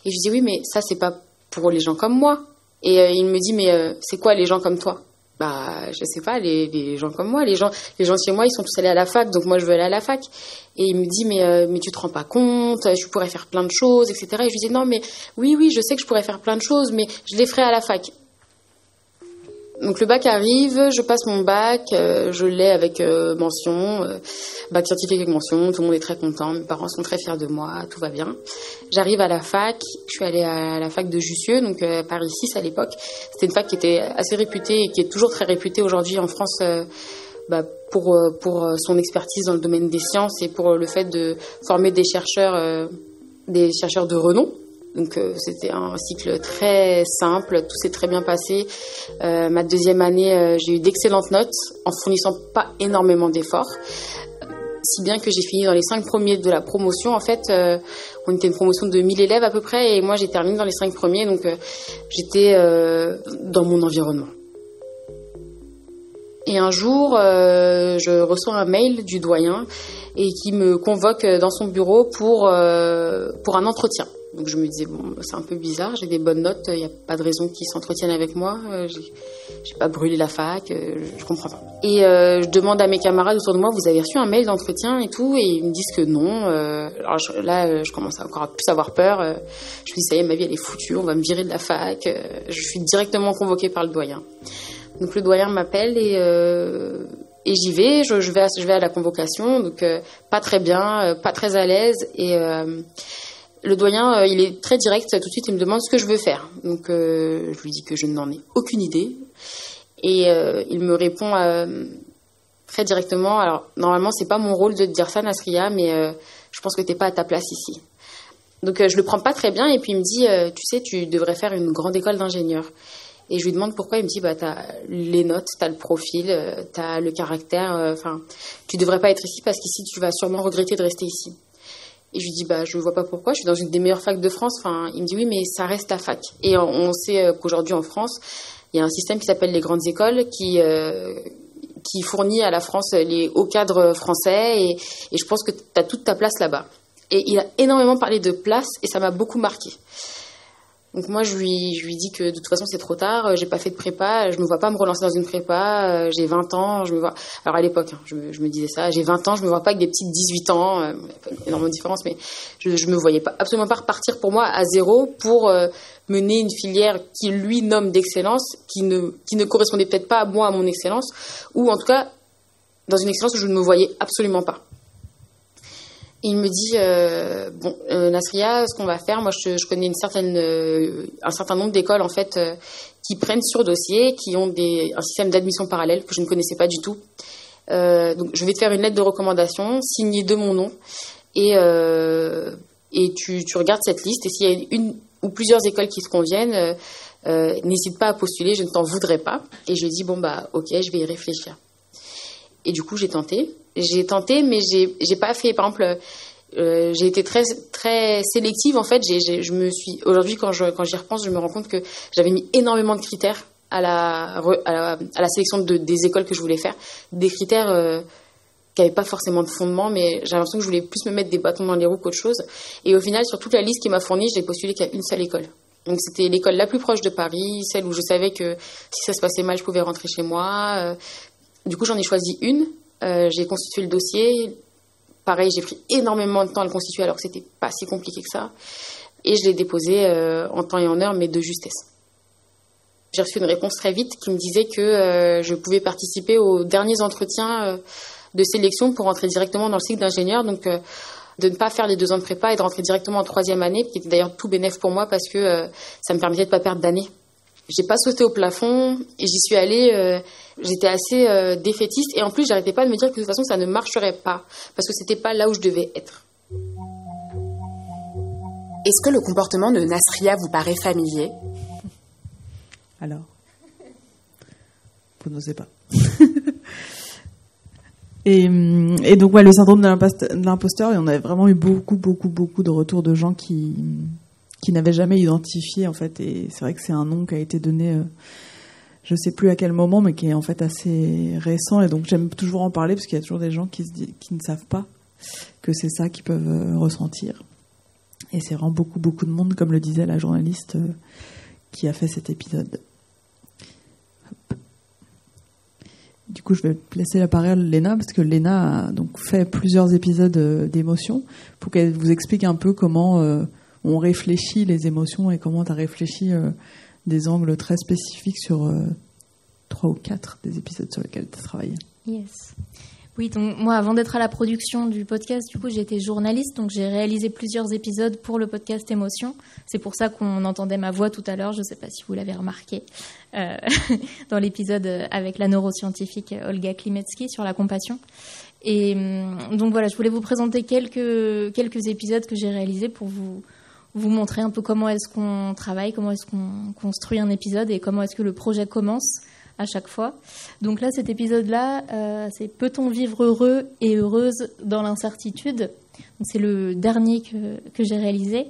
Et je lui dis, oui, mais ça, c'est pas pour les gens comme moi. Et il me dit, mais c'est quoi les gens comme toi? Bah, je sais pas, les gens comme moi, les gens chez moi, ils sont tous allés à la fac, donc moi, je veux aller à la fac. Et il me dit, mais tu te rends pas compte, je pourrais faire plein de choses, etc. Et je lui dis, non, mais oui, je sais que je pourrais faire plein de choses, mais je les ferai à la fac. Donc le bac arrive, je passe mon bac, je l'ai avec mention, bac scientifique avec mention, tout le monde est très content, mes parents sont très fiers de moi, tout va bien. J'arrive à la fac, je suis allée à la fac de Jussieu, donc Paris 6 à l'époque. C'était une fac qui était assez réputée et qui est toujours très réputée aujourd'hui en France pour son expertise dans le domaine des sciences et pour le fait de former des chercheurs de renom. Donc c'était un cycle très simple, tout s'est très bien passé. Ma deuxième année, j'ai eu d'excellentes notes en fournissant pas énormément d'efforts. Si bien que j'ai fini dans les 5 premiers de la promotion. En fait, on était une promotion de 1000 élèves à peu près et moi j'ai terminé dans les 5 premiers. Donc j'étais dans mon environnement. Et un jour, je reçois un mail du doyen et qui me convoque dans son bureau pour un entretien. Donc je me disais, bon, c'est un peu bizarre, j'ai des bonnes notes, il n'y a pas de raison qu'ils s'entretiennent avec moi, j'ai pas brûlé la fac, je comprends pas. Et je demande à mes camarades autour de moi, vous avez reçu un mail d'entretien et tout, et ils me disent que non. Alors je commence à encore plus avoir peur, je me dis, ça y est, ma vie elle est foutue, on va me virer de la fac, je suis directement convoquée par le doyen. Donc le doyen m'appelle et j'y vais, je vais à la convocation, donc pas très bien, pas très à l'aise, et le doyen, il est très direct, tout de suite, il me demande ce que je veux faire. Donc, je lui dis que je n'en ai aucune idée. Et il me répond très directement, alors, normalement, c'est pas mon rôle de te dire ça, Nasria, mais je pense que t'es pas à ta place ici. Donc, je le prends pas très bien, et puis il me dit, tu sais, tu devrais faire une grande école d'ingénieur. Et je lui demande pourquoi, il me dit, t'as les notes, t'as le profil, t'as le caractère, tu devrais pas être ici, parce qu'ici, tu vas sûrement regretter de rester ici. Et je lui dis, je vois pas pourquoi, je suis dans une des meilleures facs de France. Il me dit, oui, mais ça reste ta fac. Et on sait qu'aujourd'hui, en France, il y a un système qui s'appelle les grandes écoles qui fournit à la France les hauts cadres français. Et je pense que tu as toute ta place là-bas. Et il a énormément parlé de place et ça m'a beaucoup marqué. Donc moi, je lui dis que de toute façon, c'est trop tard, j'ai pas fait de prépa, je me vois pas me relancer dans une prépa, j'ai 20 ans, je me vois... Alors à l'époque, je me disais ça, j'ai 20 ans, je me vois pas avec des petites 18 ans, il n'y a pas énormément de différence, mais je me voyais absolument pas repartir pour moi à zéro pour mener une filière qui lui nomme d'excellence, qui ne correspondait peut-être pas à moi, à mon excellence, ou en tout cas, dans une excellence où je ne me voyais absolument pas. Il me dit, Nasria, ce qu'on va faire, moi je connais un certain nombre d'écoles en fait qui prennent sur dossier, qui ont un système d'admission parallèle que je ne connaissais pas du tout. Donc je vais te faire une lettre de recommandation signée de mon nom et tu regardes cette liste et s'il y a une ou plusieurs écoles qui te conviennent, n'hésite pas à postuler, je ne t'en voudrais pas. Et je lui ai dit, ok, je vais y réfléchir. Et du coup, j'ai tenté, mais j'ai pas fait, par exemple, j'ai été très, très sélective, en fait. Aujourd'hui, quand j'y repense, je me rends compte que j'avais mis énormément de critères à la sélection des écoles que je voulais faire. Des critères, qui n'avaient pas forcément de fondement, mais j'ai l'impression que je voulais plus me mettre des bâtons dans les roues qu'autre chose. Et au final, sur toute la liste qui m'a fournie, je n'ai postulé qu'à une seule école. Donc c'était l'école la plus proche de Paris, celle où je savais que si ça se passait mal, je pouvais rentrer chez moi. Du coup, j'en ai choisi une. J'ai constitué le dossier. Pareil, j'ai pris énormément de temps à le constituer alors que c'était pas si compliqué que ça. Et je l'ai déposé en temps et en heure, mais de justesse. J'ai reçu une réponse très vite qui me disait que je pouvais participer aux derniers entretiens de sélection pour rentrer directement dans le cycle d'ingénieur. Donc, de ne pas faire les 2 ans de prépa et de rentrer directement en 3e année, qui était d'ailleurs tout bénéf pour moi parce que ça me permettait de ne pas perdre d'année. J'ai pas sauté au plafond et j'y suis allée. J'étais assez défaitiste et en plus j'arrêtais pas de me dire que de toute façon ça ne marcherait pas parce que c'était pas là où je devais être. Est-ce que le comportement de Nasria vous paraît familier ? Alors, vous n'osez pas. Et donc le syndrome de l'imposteur, et on a vraiment eu beaucoup de retours de gens qui qui n'avait jamais identifié, en fait. Et c'est vrai que c'est un nom qui a été donné, je sais plus à quel moment, mais qui est en fait assez récent. Et donc j'aime toujours en parler parce qu'il y a toujours des gens qui ne savent pas que c'est ça qu'ils peuvent ressentir. Et c'est vraiment beaucoup de monde, comme le disait la journaliste qui a fait cet épisode. Hop. Du coup, je vais laisser la parole à Léna, parce que Léna a donc fait plusieurs épisodes d'émotions, pour qu'elle vous explique un peu comment on réfléchit les émotions et comment tu as réfléchi des angles très spécifiques sur 3 ou 4 des épisodes sur lesquels tu as travaillé. Yes. Oui, donc moi, avant d'être à la production du podcast, du coup, j'ai été journaliste, donc j'ai réalisé plusieurs épisodes pour le podcast Émotion. C'est pour ça qu'on entendait ma voix tout à l'heure, je ne sais pas si vous l'avez remarqué, dans l'épisode avec la neuroscientifique Olga Klimetsky sur la compassion. Et donc voilà, je voulais vous présenter quelques épisodes que j'ai réalisés pour vous montrer un peu comment est-ce qu'on travaille, comment est-ce qu'on construit un épisode et comment est-ce que le projet commence à chaque fois. Donc là, cet épisode-là, c'est « Peut-on vivre heureux et heureuse dans l'incertitude ?» Donc c'est le dernier que j'ai réalisé.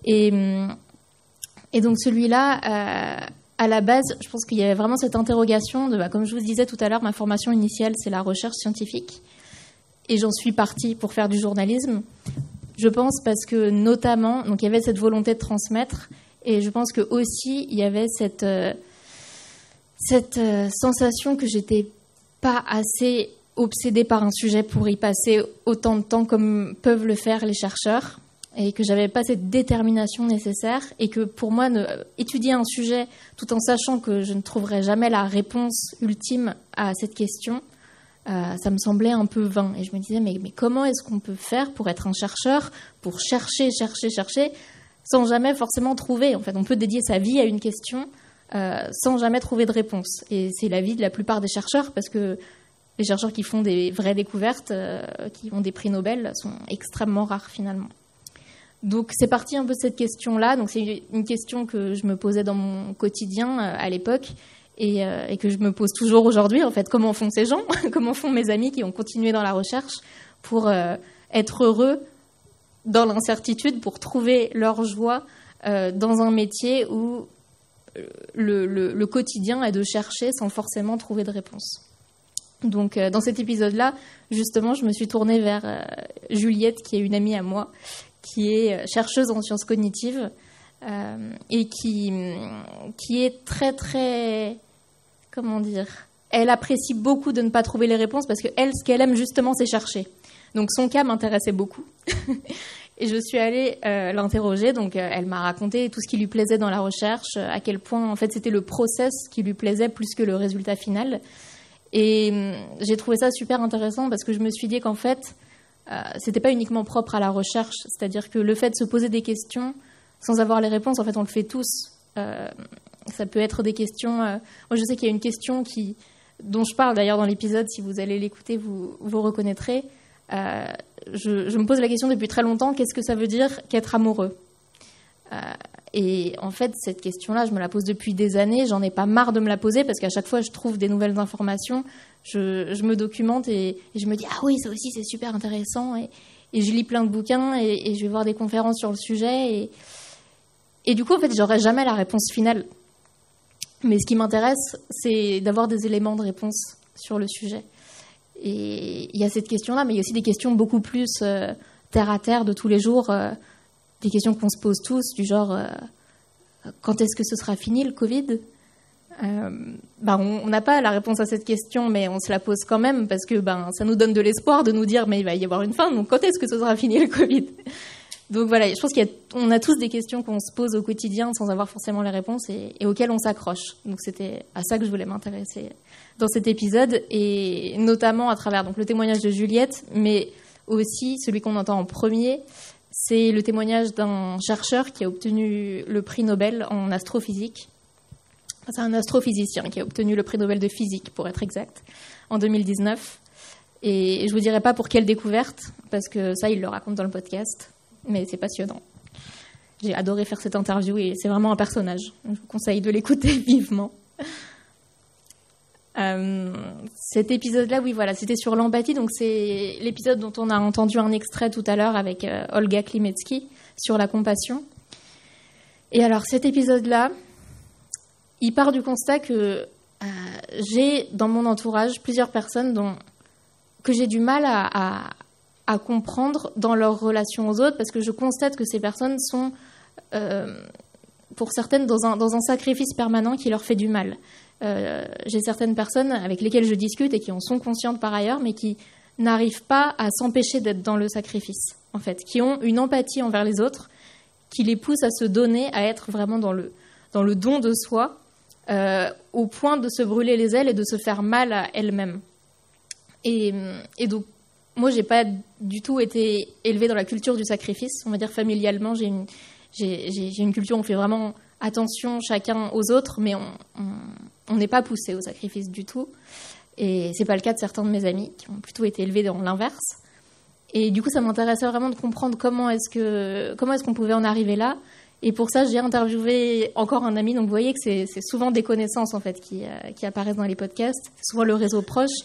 Et donc celui-là, à la base, je pense qu'il y avait vraiment cette interrogation de, comme je vous disais tout à l'heure, ma formation initiale, c'est la recherche scientifique. Et j'en suis partie pour faire du journalisme. Je pense parce que notamment, donc il y avait cette volonté de transmettre, et je pense que aussi il y avait cette sensation que j'étais pas assez obsédée par un sujet pour y passer autant de temps comme peuvent le faire les chercheurs, et que j'avais pas cette détermination nécessaire, et que pour moi, étudier un sujet tout en sachant que je ne trouverais jamais la réponse ultime à cette question, ça me semblait un peu vain. Et je me disais, mais comment est-ce qu'on peut faire pour être un chercheur, pour chercher, sans jamais forcément trouver. En fait, on peut dédier sa vie à une question sans jamais trouver de réponse. Et c'est la vie de la plupart des chercheurs, parce que les chercheurs qui font des vraies découvertes, qui ont des prix Nobel, sont extrêmement rares finalement. Donc c'est parti un peu de cette question-là. Donc c'est une question que je me posais dans mon quotidien à l'époque, et que je me pose toujours aujourd'hui. En fait, comment font ces gens ? Comment font mes amis qui ont continué dans la recherche pour être heureux dans l'incertitude, pour trouver leur joie dans un métier où le quotidien est de chercher sans forcément trouver de réponse. Donc dans cet épisode-là, justement, je me suis tournée vers Juliette, qui est une amie à moi, qui est chercheuse en sciences cognitives et qui est très, très... Comment dire ? Elle apprécie beaucoup de ne pas trouver les réponses, parce que elle, ce qu'elle aime justement, c'est chercher. Donc son cas m'intéressait beaucoup. Et je suis allée l'interroger. Donc elle m'a raconté tout ce qui lui plaisait dans la recherche, à quel point en fait c'était le process qui lui plaisait plus que le résultat final. Et j'ai trouvé ça super intéressant, parce que je me suis dit qu'en fait c'était pas uniquement propre à la recherche. C'est-à-dire que le fait de se poser des questions sans avoir les réponses, en fait on le fait tous. Ça peut être des questions... moi je sais qu'il y a une question dont je parle d'ailleurs dans l'épisode, si vous allez l'écouter vous reconnaîtrez. Je me pose la question depuis très longtemps, qu'est-ce que ça veut dire qu'être amoureux ? Et en fait, cette question-là, je me la pose depuis des années. J'en ai pas marre de me la poser, parce qu'à chaque fois, je trouve des nouvelles informations. Je me documente et je me dis « Ah oui, ça aussi, c'est super intéressant ». Et je lis plein de bouquins et je vais voir des conférences sur le sujet. Et du coup, en fait, j'aurai jamais la réponse finale. Mais ce qui m'intéresse, c'est d'avoir des éléments de réponse sur le sujet. Et il y a cette question-là, mais il y a aussi des questions beaucoup plus terre-à-terre de tous les jours, des questions qu'on se pose tous, du genre quand est-ce que ce sera fini le Covid ? On n'a pas la réponse à cette question, mais on se la pose quand même, parce que ça nous donne de l'espoir de nous dire mais il va y avoir une fin, donc quand est-ce que ce sera fini le Covid ? Donc voilà, je pense qu'on a tous des questions qu'on se pose au quotidien sans avoir forcément les réponses et auxquelles on s'accroche. Donc c'était à ça que je voulais m'intéresser dans cet épisode, et notamment à travers donc le témoignage de Juliette, mais aussi celui qu'on entend en premier, c'est le témoignage d'un chercheur qui a obtenu le prix Nobel en astrophysique. C'est un astrophysicien qui a obtenu le prix Nobel de physique, pour être exact, en 2019. Et je vous dirai pas pour quelle découverte, parce que ça, il le raconte dans le podcast. Mais c'est passionnant. J'ai adoré faire cette interview et c'est vraiment un personnage. Je vous conseille de l'écouter vivement. Cet épisode-là, oui, voilà, c'était sur l'empathie. Donc c'est l'épisode dont on a entendu un extrait tout à l'heure avec Olga Klimetsky sur la compassion. Et alors cet épisode-là, il part du constat que j'ai dans mon entourage plusieurs personnes que j'ai du mal à comprendre dans leur relation aux autres, parce que je constate que ces personnes sont, pour certaines, dans un sacrifice permanent qui leur fait du mal. J'ai certaines personnes avec lesquelles je discute et qui en sont conscientes par ailleurs, mais qui n'arrivent pas à s'empêcher d'être dans le sacrifice, en fait, qui ont une empathie envers les autres, qui les pousse à se donner, à être vraiment dans le don de soi, au point de se brûler les ailes et de se faire mal à elles-mêmes. Et donc, moi, j'ai pas du tout été élevée dans la culture du sacrifice. On va dire familialement, j'ai une culture où on fait vraiment attention chacun aux autres, mais on n'est pas poussé au sacrifice du tout. Et c'est pas le cas de certains de mes amis qui ont plutôt été élevés dans l'inverse. Et du coup, ça m'intéressait vraiment de comprendre comment est-ce qu'on pouvait en arriver là. Et pour ça, j'ai interviewé encore un ami. Donc, vous voyez que c'est souvent des connaissances en fait qui apparaissent dans les podcasts. C'est souvent le réseau proche,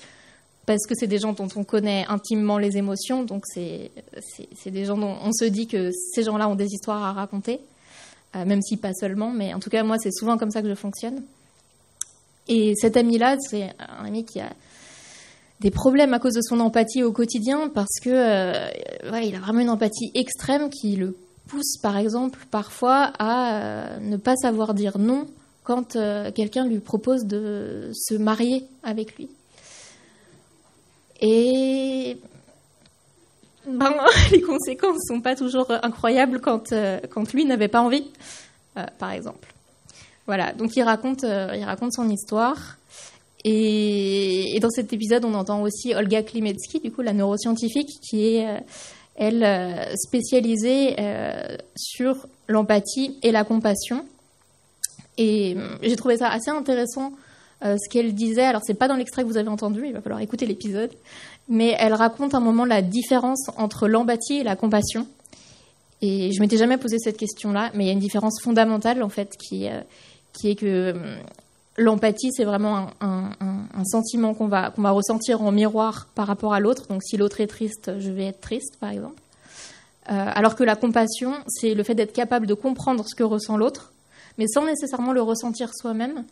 parce que c'est des gens dont on connaît intimement les émotions. Donc, c'est des gens dont on se dit que ces gens-là ont des histoires à raconter, même si pas seulement. Mais en tout cas, moi, c'est souvent comme ça que je fonctionne. Et cet ami-là, c'est un ami qui a des problèmes à cause de son empathie au quotidien, parce que il a vraiment une empathie extrême qui le pousse, par exemple, parfois à ne pas savoir dire non quand quelqu'un lui propose de se marier avec lui. Et les conséquences ne sont pas toujours incroyables quand lui n'avait pas envie, par exemple. Voilà, donc il raconte son histoire. Et dans cet épisode, on entend aussi Olga Klimetsky, du coup, la neuroscientifique, qui est, elle, spécialisée sur l'empathie et la compassion. Et j'ai trouvé ça assez intéressant, ce qu'elle disait. Alors, c'est pas dans l'extrait que vous avez entendu, il va falloir écouter l'épisode. Mais elle raconte un moment la différence entre l'empathie et la compassion. Et je m'étais jamais posé cette question-là, mais il y a une différence fondamentale, en fait, qui est que l'empathie, c'est vraiment un sentiment qu'on va ressentir en miroir par rapport à l'autre. Donc, si l'autre est triste, je vais être triste, par exemple. Alors que la compassion, c'est le fait d'être capable de comprendre ce que ressent l'autre, mais sans nécessairement le ressentir soi-même,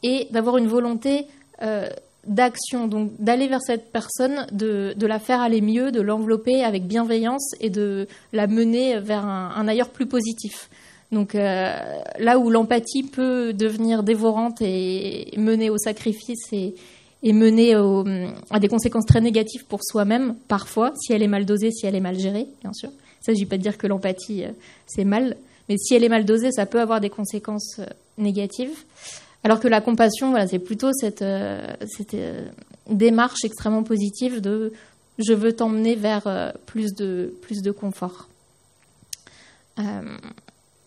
et d'avoir une volonté d'action, donc d'aller vers cette personne, de la faire aller mieux, de l'envelopper avec bienveillance et de la mener vers un ailleurs plus positif. Donc là où l'empathie peut devenir dévorante et mener au sacrifice et mener à des conséquences très négatives pour soi-même, parfois, si elle est mal dosée, si elle est mal gérée, bien sûr. Il ne s'agit pas de dire que l'empathie, c'est mal, mais si elle est mal dosée, ça peut avoir des conséquences négatives. Alors que la compassion, voilà, c'est plutôt cette démarche extrêmement positive de « je veux t'emmener vers plus de confort ».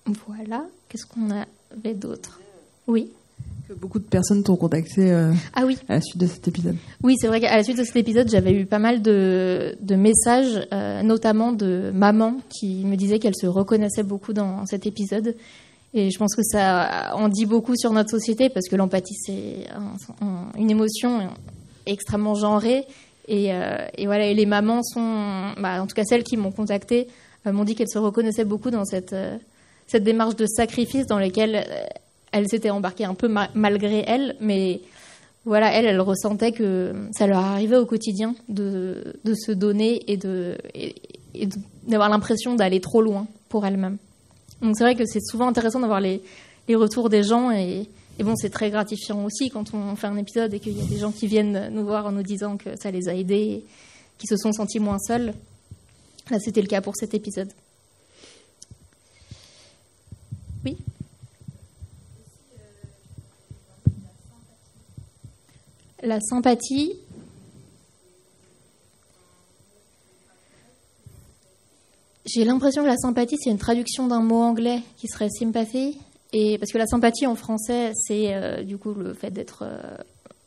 Voilà, qu'est-ce qu'on avait d'autre ? Oui. Que beaucoup de personnes t'ont contacté à la suite de cet épisode. Oui, c'est vrai qu'à la suite de cet épisode, j'avais eu pas mal de messages, notamment de mamans qui me disaient qu'elles se reconnaissaient beaucoup dans cet épisode. Et je pense que ça en dit beaucoup sur notre société, parce que l'empathie, c'est une émotion extrêmement genrée. Et voilà, et les mamans sont, en tout cas celles qui m'ont contactée, m'ont dit qu'elles se reconnaissaient beaucoup dans cette démarche de sacrifice dans laquelle elles s'étaient embarquées un peu malgré elles, mais voilà, elles ressentaient que ça leur arrivait au quotidien de se donner et d'avoir l'impression d'aller trop loin pour elles-mêmes. Donc c'est vrai que c'est souvent intéressant d'avoir les retours des gens, et bon, c'est très gratifiant aussi quand on fait un épisode et qu'il y a des gens qui viennent nous voir en nous disant que ça les a aidés, qui se sont sentis moins seuls. Là, c'était le cas pour cet épisode. Oui. La sympathie. J'ai l'impression que la sympathie, c'est une traduction d'un mot anglais qui serait sympathy. Et parce que la sympathie en français, c'est du coup le fait d'être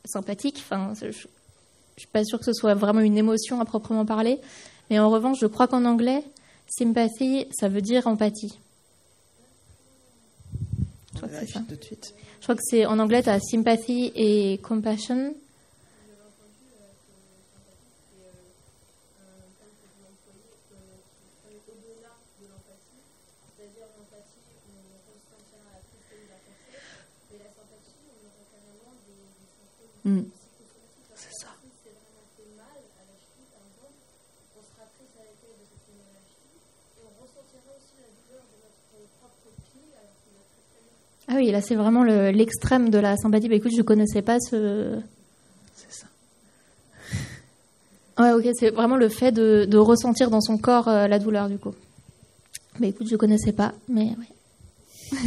sympathique. Enfin, je suis pas sûre que ce soit vraiment une émotion à proprement parler. Mais en revanche, je crois qu'en anglais, sympathy, ça veut dire empathie. Je crois que c'est ça. Tout de suite. Je crois que c'est en anglais, tu as sympathy et compassion. ressentir la tristesse de la personne. Et la sympathie, on aura carrément des symptômes psychosomatiques. C'est ça. Si c'est vraiment fait mal à la cheville, par exemple, on sera triste avec elle de cette manière à la cheville. Et on ressentira aussi la douleur de notre propre pied alors qu'il va très très bien. Ah oui, là c'est vraiment l'extrême de la sympathie. Bah, écoute, je connaissais pas ce... C'est ça. Ouais, ok, c'est vraiment le fait de ressentir dans son corps la douleur, du coup. Bah écoute, je connaissais pas, mais ouais.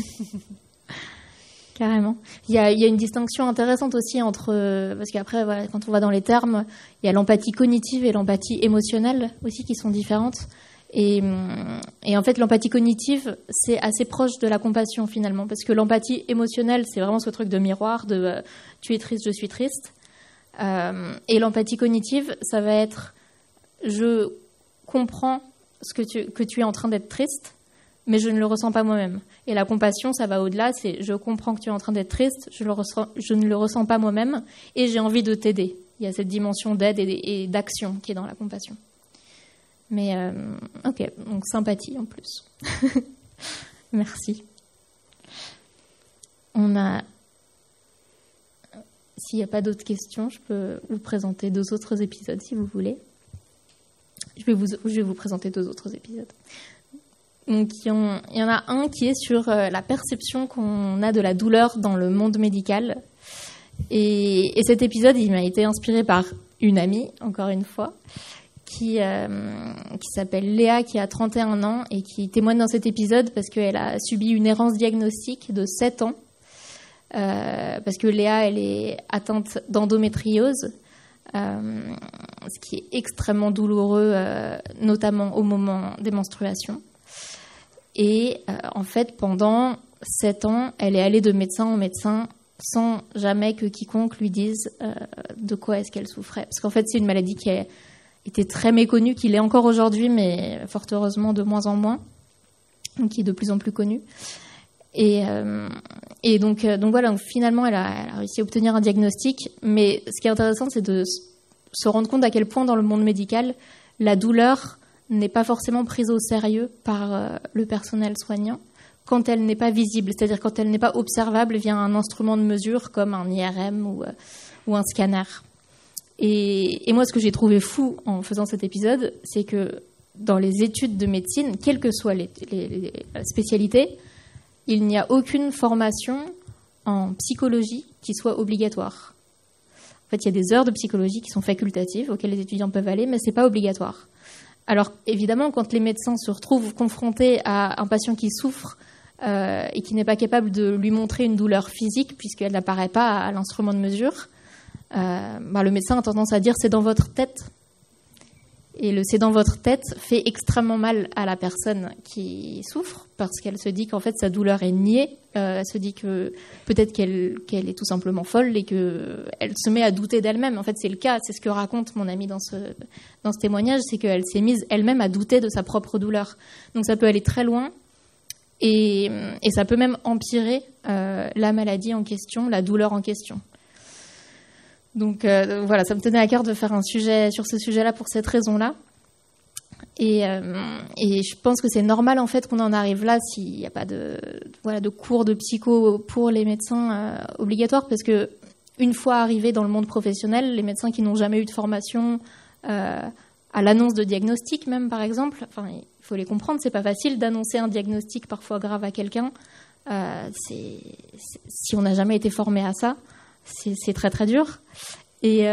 Carrément. Il y a une distinction intéressante aussi entre... parce qu'après, voilà, quand on va dans les termes, il y a l'empathie cognitive et l'empathie émotionnelle aussi qui sont différentes. Et en fait, l'empathie cognitive, c'est assez proche de la compassion finalement, parce que l'empathie émotionnelle, c'est vraiment ce truc de miroir, de tu es triste, je suis triste. Et l'empathie cognitive, ça va être je comprends que tu es en train d'être triste, mais je ne le ressens pas moi-même. Et la compassion, ça va au-delà, c'est je comprends que tu es en train d'être triste, je ne le ressens pas moi-même, et j'ai envie de t'aider. Il y a cette dimension d'aide et d'action qui est dans la compassion. Mais ok, donc sympathie en plus. Merci. S'il n'y a pas d'autres questions, je peux vous présenter 2 autres épisodes si vous voulez. Je vais vous présenter 2 autres épisodes. Donc, il y en a un qui est sur la perception qu'on a de la douleur dans le monde médical. Et cet épisode, il m'a été inspiré par une amie, encore une fois, qui s'appelle Léa, qui a 31 ans et qui témoigne dans cet épisode parce qu'elle a subi une errance diagnostique de 7 ans. Parce que Léa, elle est atteinte d'endométriose, ce qui est extrêmement douloureux, notamment au moment des menstruations. Et en fait, pendant 7 ans, elle est allée de médecin en médecin sans jamais que quiconque lui dise de quoi est-ce qu'elle souffrait. Parce qu'en fait, c'est une maladie qui a été très méconnue, qui l'est encore aujourd'hui, mais fort heureusement de moins en moins, donc qui est de plus en plus connue. Et donc voilà, donc finalement, elle a réussi à obtenir un diagnostic. Mais ce qui est intéressant, c'est de se rendre compte à quel point dans le monde médical, la douleur n'est pas forcément prise au sérieux par le personnel soignant quand elle n'est pas visible, c'est-à-dire quand elle n'est pas observable via un instrument de mesure comme un IRM ou un scanner. Et moi, ce que j'ai trouvé fou en faisant cet épisode, c'est que dans les études de médecine, quelles que soient les spécialités, il n'y a aucune formation en psychologie qui soit obligatoire. En fait, il y a des heures de psychologie qui sont facultatives, auxquelles les étudiants peuvent aller, mais ce n'est pas obligatoire. Alors, évidemment, quand les médecins se retrouvent confrontés à un patient qui souffre et qui n'est pas capable de lui montrer une douleur physique, puisqu'elle n'apparaît pas à l'instrument de mesure, le médecin a tendance à dire « c'est dans votre tête ». Et le « c'est dans votre tête » fait extrêmement mal à la personne qui souffre, parce qu'elle se dit qu'en fait sa douleur est niée, elle se dit que peut-être qu'elle est tout simplement folle et qu'elle se met à douter d'elle-même. En fait, c'est le cas, c'est ce que raconte mon amie dans ce témoignage, c'est qu'elle s'est mise elle-même à douter de sa propre douleur. Donc ça peut aller très loin et ça peut même empirer la maladie en question, la douleur en question. Donc voilà, ça me tenait à cœur de faire un sujet sur ce sujet-là pour cette raison-là. Et je pense que c'est normal en fait qu'on en arrive là s'il n'y a pas de cours de psycho pour les médecins obligatoires, parce que une fois arrivés dans le monde professionnel, les médecins qui n'ont jamais eu de formation à l'annonce de diagnostic même par exemple, enfin il faut les comprendre, c'est pas facile d'annoncer un diagnostic parfois grave à quelqu'un. Si on n'a jamais été formé à ça, c'est très très dur. Et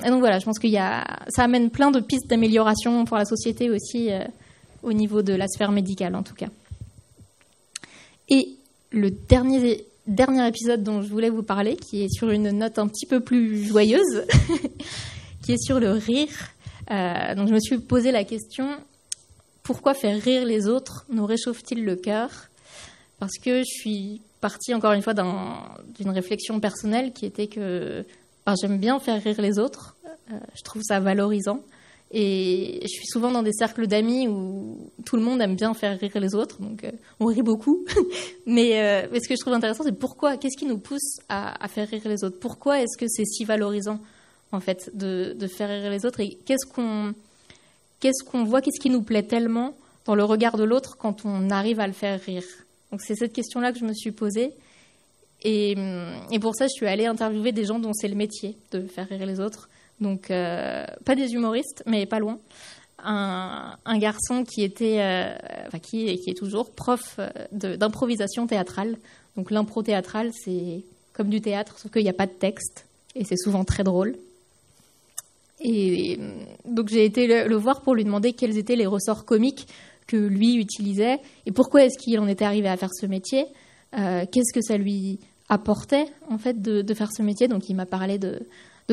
donc voilà, je pense ça amène plein de pistes d'amélioration pour la société aussi, au niveau de la sphère médicale en tout cas. Et le dernier épisode dont je voulais vous parler, qui est sur une note un petit peu plus joyeuse, qui est sur le rire. Donc je me suis posé la question, pourquoi faire rire les autres nous réchauffe-t-il le cœur ? Parce que je suis partie encore une fois d'une réflexion personnelle qui était que j'aime bien faire rire les autres, je trouve ça valorisant, et je suis souvent dans des cercles d'amis où tout le monde aime bien faire rire les autres, donc on rit beaucoup. mais ce que je trouve intéressant, c'est qu'est-ce qui nous pousse à faire rire les autres ? Pourquoi est-ce que c'est si valorisant en fait de faire rire les autres, et qu'est-ce qu'on voit, qu'est-ce qui nous plaît tellement dans le regard de l'autre quand on arrive à le faire rire ? Donc c'est cette question-là que je me suis posée. Et pour ça, je suis allée interviewer des gens dont c'est le métier de faire rire les autres. Donc, pas des humoristes, mais pas loin. Un garçon qui était, qui est toujours prof d'improvisation théâtrale. Donc l'impro théâtrale, c'est comme du théâtre, sauf qu'il n'y a pas de texte. Et c'est souvent très drôle. Et donc j'ai été le voir pour lui demander quels étaient les ressorts comiques que lui utilisait et pourquoi est-ce qu'il en était arrivé à faire ce métier. Qu'est-ce que ça lui apportait en fait de faire ce métier. Donc il m'a parlé de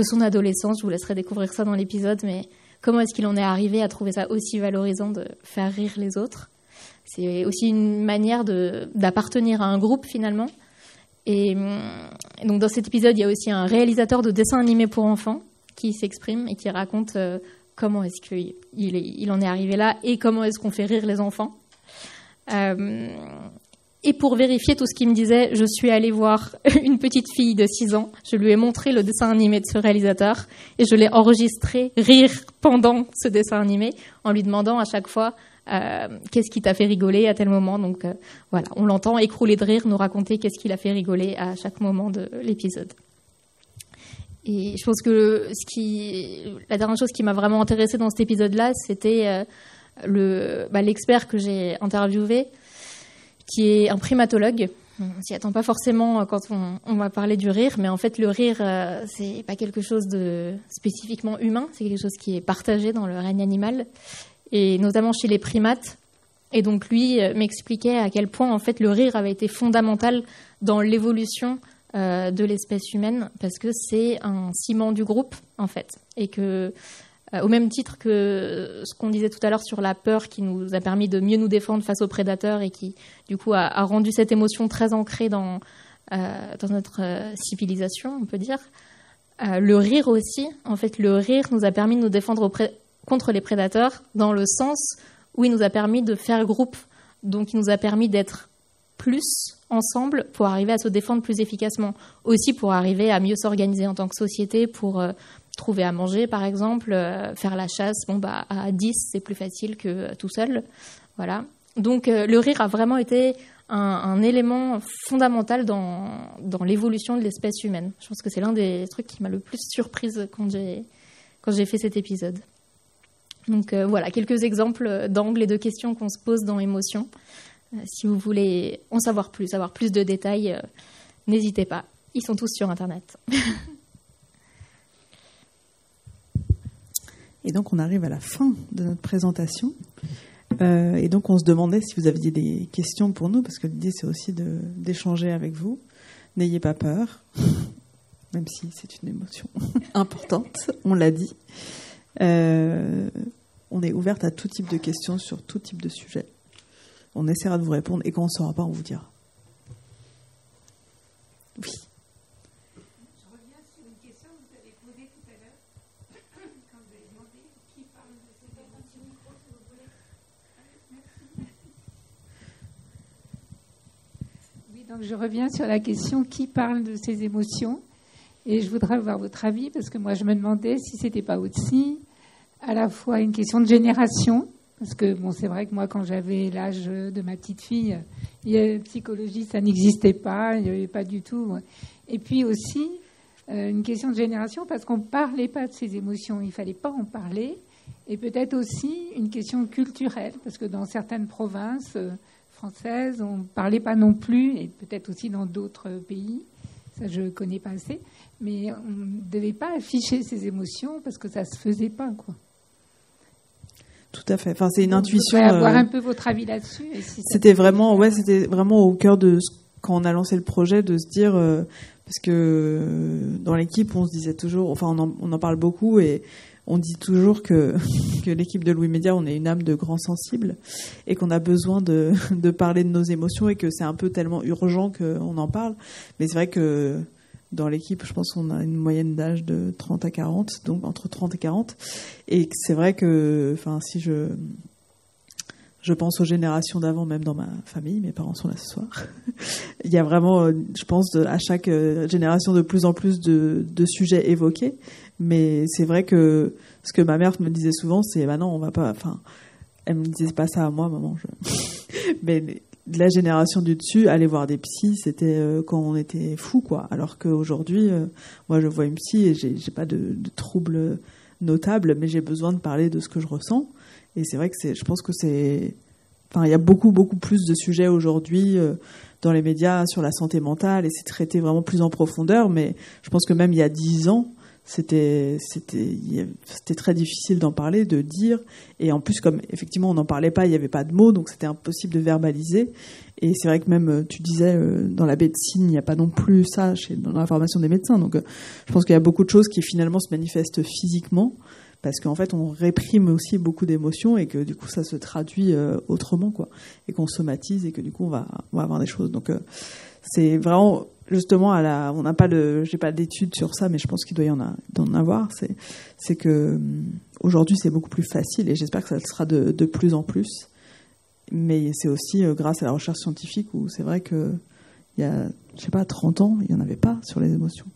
son adolescence. Je vous laisserai découvrir ça dans l'épisode, mais comment est-ce qu'il en est arrivé à trouver ça aussi valorisant de faire rire les autres. C'est aussi une manière d'appartenir à un groupe finalement. Et donc dans cet épisode, il y a aussi un réalisateur de dessins animés pour enfants qui s'exprime et qui raconte comment est-ce qu'il en est arrivé là et comment est-ce qu'on fait rire les enfants. Et pour vérifier tout ce qu'il me disait, je suis allée voir une petite fille de 6 ans. Je lui ai montré le dessin animé de ce réalisateur et je l'ai enregistré rire pendant ce dessin animé en lui demandant à chaque fois qu'est-ce qui t'a fait rigoler à tel moment. Donc voilà, on l'entend écrouler de rire, nous raconter qu'est-ce qui l'a fait rigoler à chaque moment de l'épisode. Et je pense que la dernière chose qui m'a vraiment intéressée dans cet épisode-là, c'était l'expert que j'ai interviewé, qui est un primatologue. On s'y attend pas forcément quand on va parler du rire, mais en fait le rire, c'est pas quelque chose de spécifiquement humain, c'est quelque chose qui est partagé dans le règne animal, et notamment chez les primates. Et donc lui m'expliquait à quel point en fait le rire avait été fondamental dans l'évolution de l'espèce humaine, parce que c'est un ciment du groupe en fait, et que au même titre que ce qu'on disait tout à l'heure sur la peur qui nous a permis de mieux nous défendre face aux prédateurs et qui, du coup, a rendu cette émotion très ancrée dans notre civilisation, on peut dire. Le rire aussi, en fait, le rire nous a permis de nous défendre contre les prédateurs dans le sens où il nous a permis de faire groupe. Donc, il nous a permis d'être plus ensemble pour arriver à se défendre plus efficacement. Aussi pour arriver à mieux s'organiser en tant que société, pour trouver à manger, par exemple, faire la chasse. À 10, c'est plus facile que tout seul. Voilà. Donc, le rire a vraiment été un élément fondamental dans l'évolution de l'espèce humaine. Je pense que c'est l'un des trucs qui m'a le plus surprise quand j'ai fait cet épisode. Donc, voilà, quelques exemples d'angles et de questions qu'on se pose dans Émotion. Si vous voulez en savoir plus de détails, n'hésitez pas. Ils sont tous sur Internet. Et donc, on arrive à la fin de notre présentation. Et donc, on se demandait si vous aviez des questions pour nous, parce que l'idée, c'est aussi d'échanger avec vous. N'ayez pas peur, même si c'est une émotion importante, on l'a dit. On est ouverte à tout type de questions sur tout type de sujet. On essaiera de vous répondre, et quand on ne saura pas, on vous dira. Oui. Je reviens sur une question que vous avez posée tout à l'heure, quand vous avez demandé qui parle de ces émotions. Oui, donc je reviens sur la question qui parle de ces émotions. Et je voudrais avoir votre avis, parce que moi je me demandais si ce n'était pas aussi à la fois une question de génération. Parce que c'est vrai que moi, quand j'avais l'âge de ma petite fille, psychologie, ça n'existait pas, il n'y avait pas du tout. Et puis aussi, une question de génération, parce qu'on ne parlait pas de ces émotions, il ne fallait pas en parler. Et peut-être aussi une question culturelle, parce que dans certaines provinces françaises, on ne parlait pas non plus, et peut-être aussi dans d'autres pays, ça je ne connais pas assez, mais on ne devait pas afficher ces émotions, parce que ça ne se faisait pas, quoi. Tout à fait. Enfin, c'est une intuition. Je voudrais avoir un peu votre avis là-dessus. C'était vraiment au cœur de quand on a lancé le projet, de se dire parce que dans l'équipe, on se disait toujours, enfin, on en parle beaucoup et on dit toujours que l'équipe de Louis Média, on est une âme de grands sensibles et qu'on a besoin de parler de nos émotions et que c'est un peu tellement urgent qu'on en parle. Mais c'est vrai que dans l'équipe, je pense qu'on a une moyenne d'âge de 30 à 40, donc entre 30 et 40. Et c'est vrai que, enfin, si je pense aux générations d'avant, même dans ma famille, mes parents sont là ce soir, il y a vraiment, je pense, à chaque génération de plus en plus de sujets évoqués. Mais c'est vrai que ce que ma mère me disait souvent, c'est, non, on va pas, enfin, elle me disait pas ça à moi, maman, mais de la génération du dessus, aller voir des psys, c'était quand on était fou, quoi. Alors qu'aujourd'hui, moi, je vois une psy et j'ai pas de troubles notables, mais j'ai besoin de parler de ce que je ressens. Et c'est vrai que je pense que il y a beaucoup plus de sujets aujourd'hui dans les médias sur la santé mentale et c'est traité vraiment plus en profondeur. Mais je pense que même il y a 10 ans, c'était très difficile d'en parler, de dire. Et en plus, comme effectivement on n'en parlait pas, il n'y avait pas de mots, donc c'était impossible de verbaliser. Et c'est vrai que même, tu disais, dans la médecine, il n'y a pas non plus ça dans la formation des médecins. Donc je pense qu'il y a beaucoup de choses qui finalement se manifestent physiquement, parce qu'en fait on réprime aussi beaucoup d'émotions et que du coup ça se traduit autrement, quoi. Et qu'on somatise et que du coup on va avoir des choses. Donc c'est vraiment... Justement, on n'a pas j'ai pas d'études sur ça, mais je pense qu'il doit y en avoir. C'est que aujourd'hui, c'est beaucoup plus facile et j'espère que ça le sera de plus en plus. Mais c'est aussi grâce à la recherche scientifique où c'est vrai que il y a, 30 ans, il n'y en avait pas sur les émotions.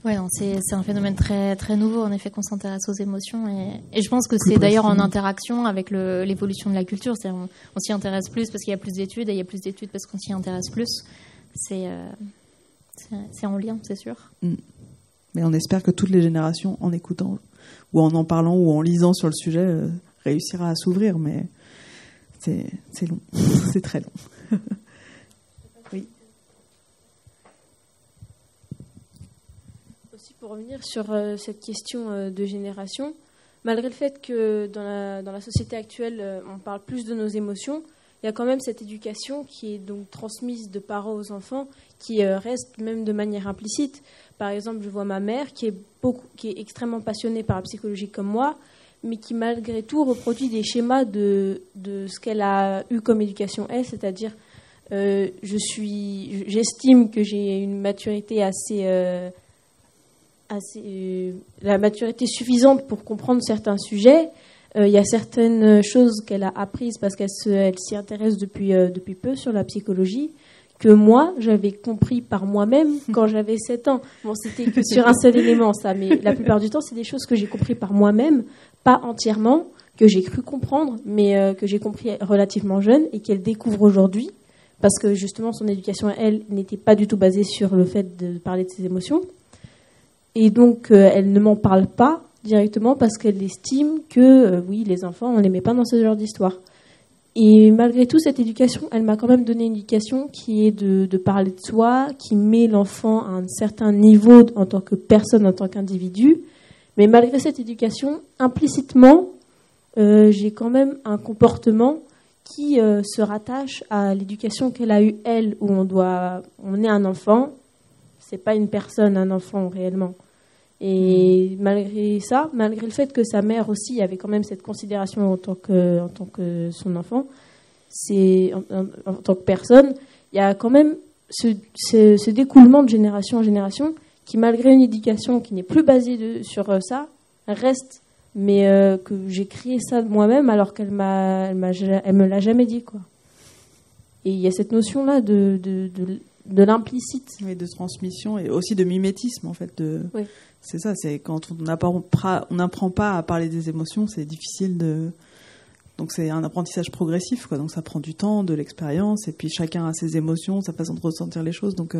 Ouais, c'est un phénomène très très nouveau en effet qu'on s'intéresse aux émotions et je pense que c'est d'ailleurs en interaction avec l'évolution de la culture. C'est-à-dire on s'y intéresse plus parce qu'il y a plus d'études et il y a plus d'études parce qu'on s'y intéresse plus. C'est en lien, c'est sûr. Mais on espère que toutes les générations, en écoutant, ou en parlant, ou en lisant sur le sujet, réussira à s'ouvrir. Mais c'est long. C'est très long. Oui. Aussi, pour revenir sur cette question de génération, malgré le fait que dans la société actuelle, on parle plus de nos émotions, il y a quand même cette éducation qui est donc transmise de parents aux enfants, qui reste même de manière implicite. Par exemple, je vois ma mère qui est extrêmement passionnée par la psychologie comme moi, mais qui malgré tout reproduit des schémas de ce qu'elle a eu comme éducation elle, c'est-à-dire j'estime que j'ai une maturité la maturité suffisante pour comprendre certains sujets. Il y a certaines choses qu'elle a apprises parce qu'elle s'y intéresse depuis peu sur la psychologie, que moi, j'avais compris par moi-même quand j'avais 7 ans. Bon, c'était que sur un seul élément, ça, mais la plupart du temps, c'est des choses que j'ai compris par moi-même, pas entièrement, que j'ai cru comprendre, mais que j'ai compris relativement jeune et qu'elle découvre aujourd'hui, parce que justement, son éducation, elle, n'était pas du tout basée sur le fait de parler de ses émotions. Et donc, elle ne m'en parle pas directement parce qu'elle estime que, oui, les enfants, on les met pas dans ce genre d'histoire. Et malgré tout, cette éducation, elle m'a quand même donné une éducation qui est de parler de soi, qui met l'enfant à un certain niveau en tant que personne, en tant qu'individu. Mais malgré cette éducation, implicitement, j'ai quand même un comportement qui se rattache à l'éducation qu'elle a eue, elle, où on est un enfant, c'est pas une personne, un enfant réellement. Et malgré ça, malgré le fait que sa mère aussi avait quand même cette considération en tant que son enfant, en tant que personne, il y a quand même ce découlement de génération en génération qui, malgré une éducation qui n'est plus basée sur ça, reste, mais que j'ai créé ça de moi-même alors qu'elle me l'a jamais dit, quoi. Et il y a cette notion-là de l'implicite. Oui, de transmission et aussi de mimétisme, en fait. Oui. C'est ça, c'est quand on n'apprend pas à parler des émotions, c'est difficile de... Donc c'est un apprentissage progressif, quoi. Donc ça prend du temps, de l'expérience, et puis chacun a ses émotions, sa façon de ressentir les choses. Donc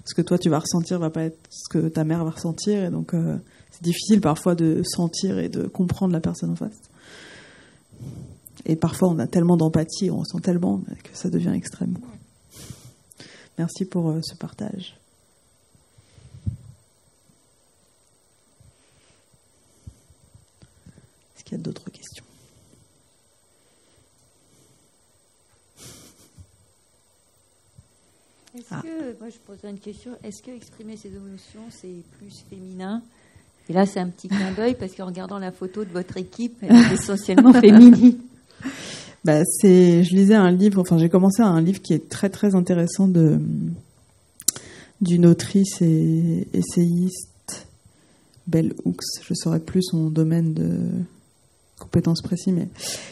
ce que toi tu vas ressentir va pas être ce que ta mère va ressentir, et donc c'est difficile parfois de sentir et de comprendre la personne en face. Et parfois on a tellement d'empathie, on ressent tellement que ça devient extrême, quoi. Merci pour ce partage. Est-ce qu'il y a d'autres questions ? Moi je poserais une question, est-ce que exprimer ses émotions c'est plus féminin ? Et là c'est un petit clin d'œil parce qu'en regardant la photo de votre équipe, elle est essentiellement féminine. Je lisais un livre, j'ai commencé un livre qui est très très intéressant d'une autrice et essayiste, Bell Hooks, je ne saurais plus son domaine de compétences précis, mais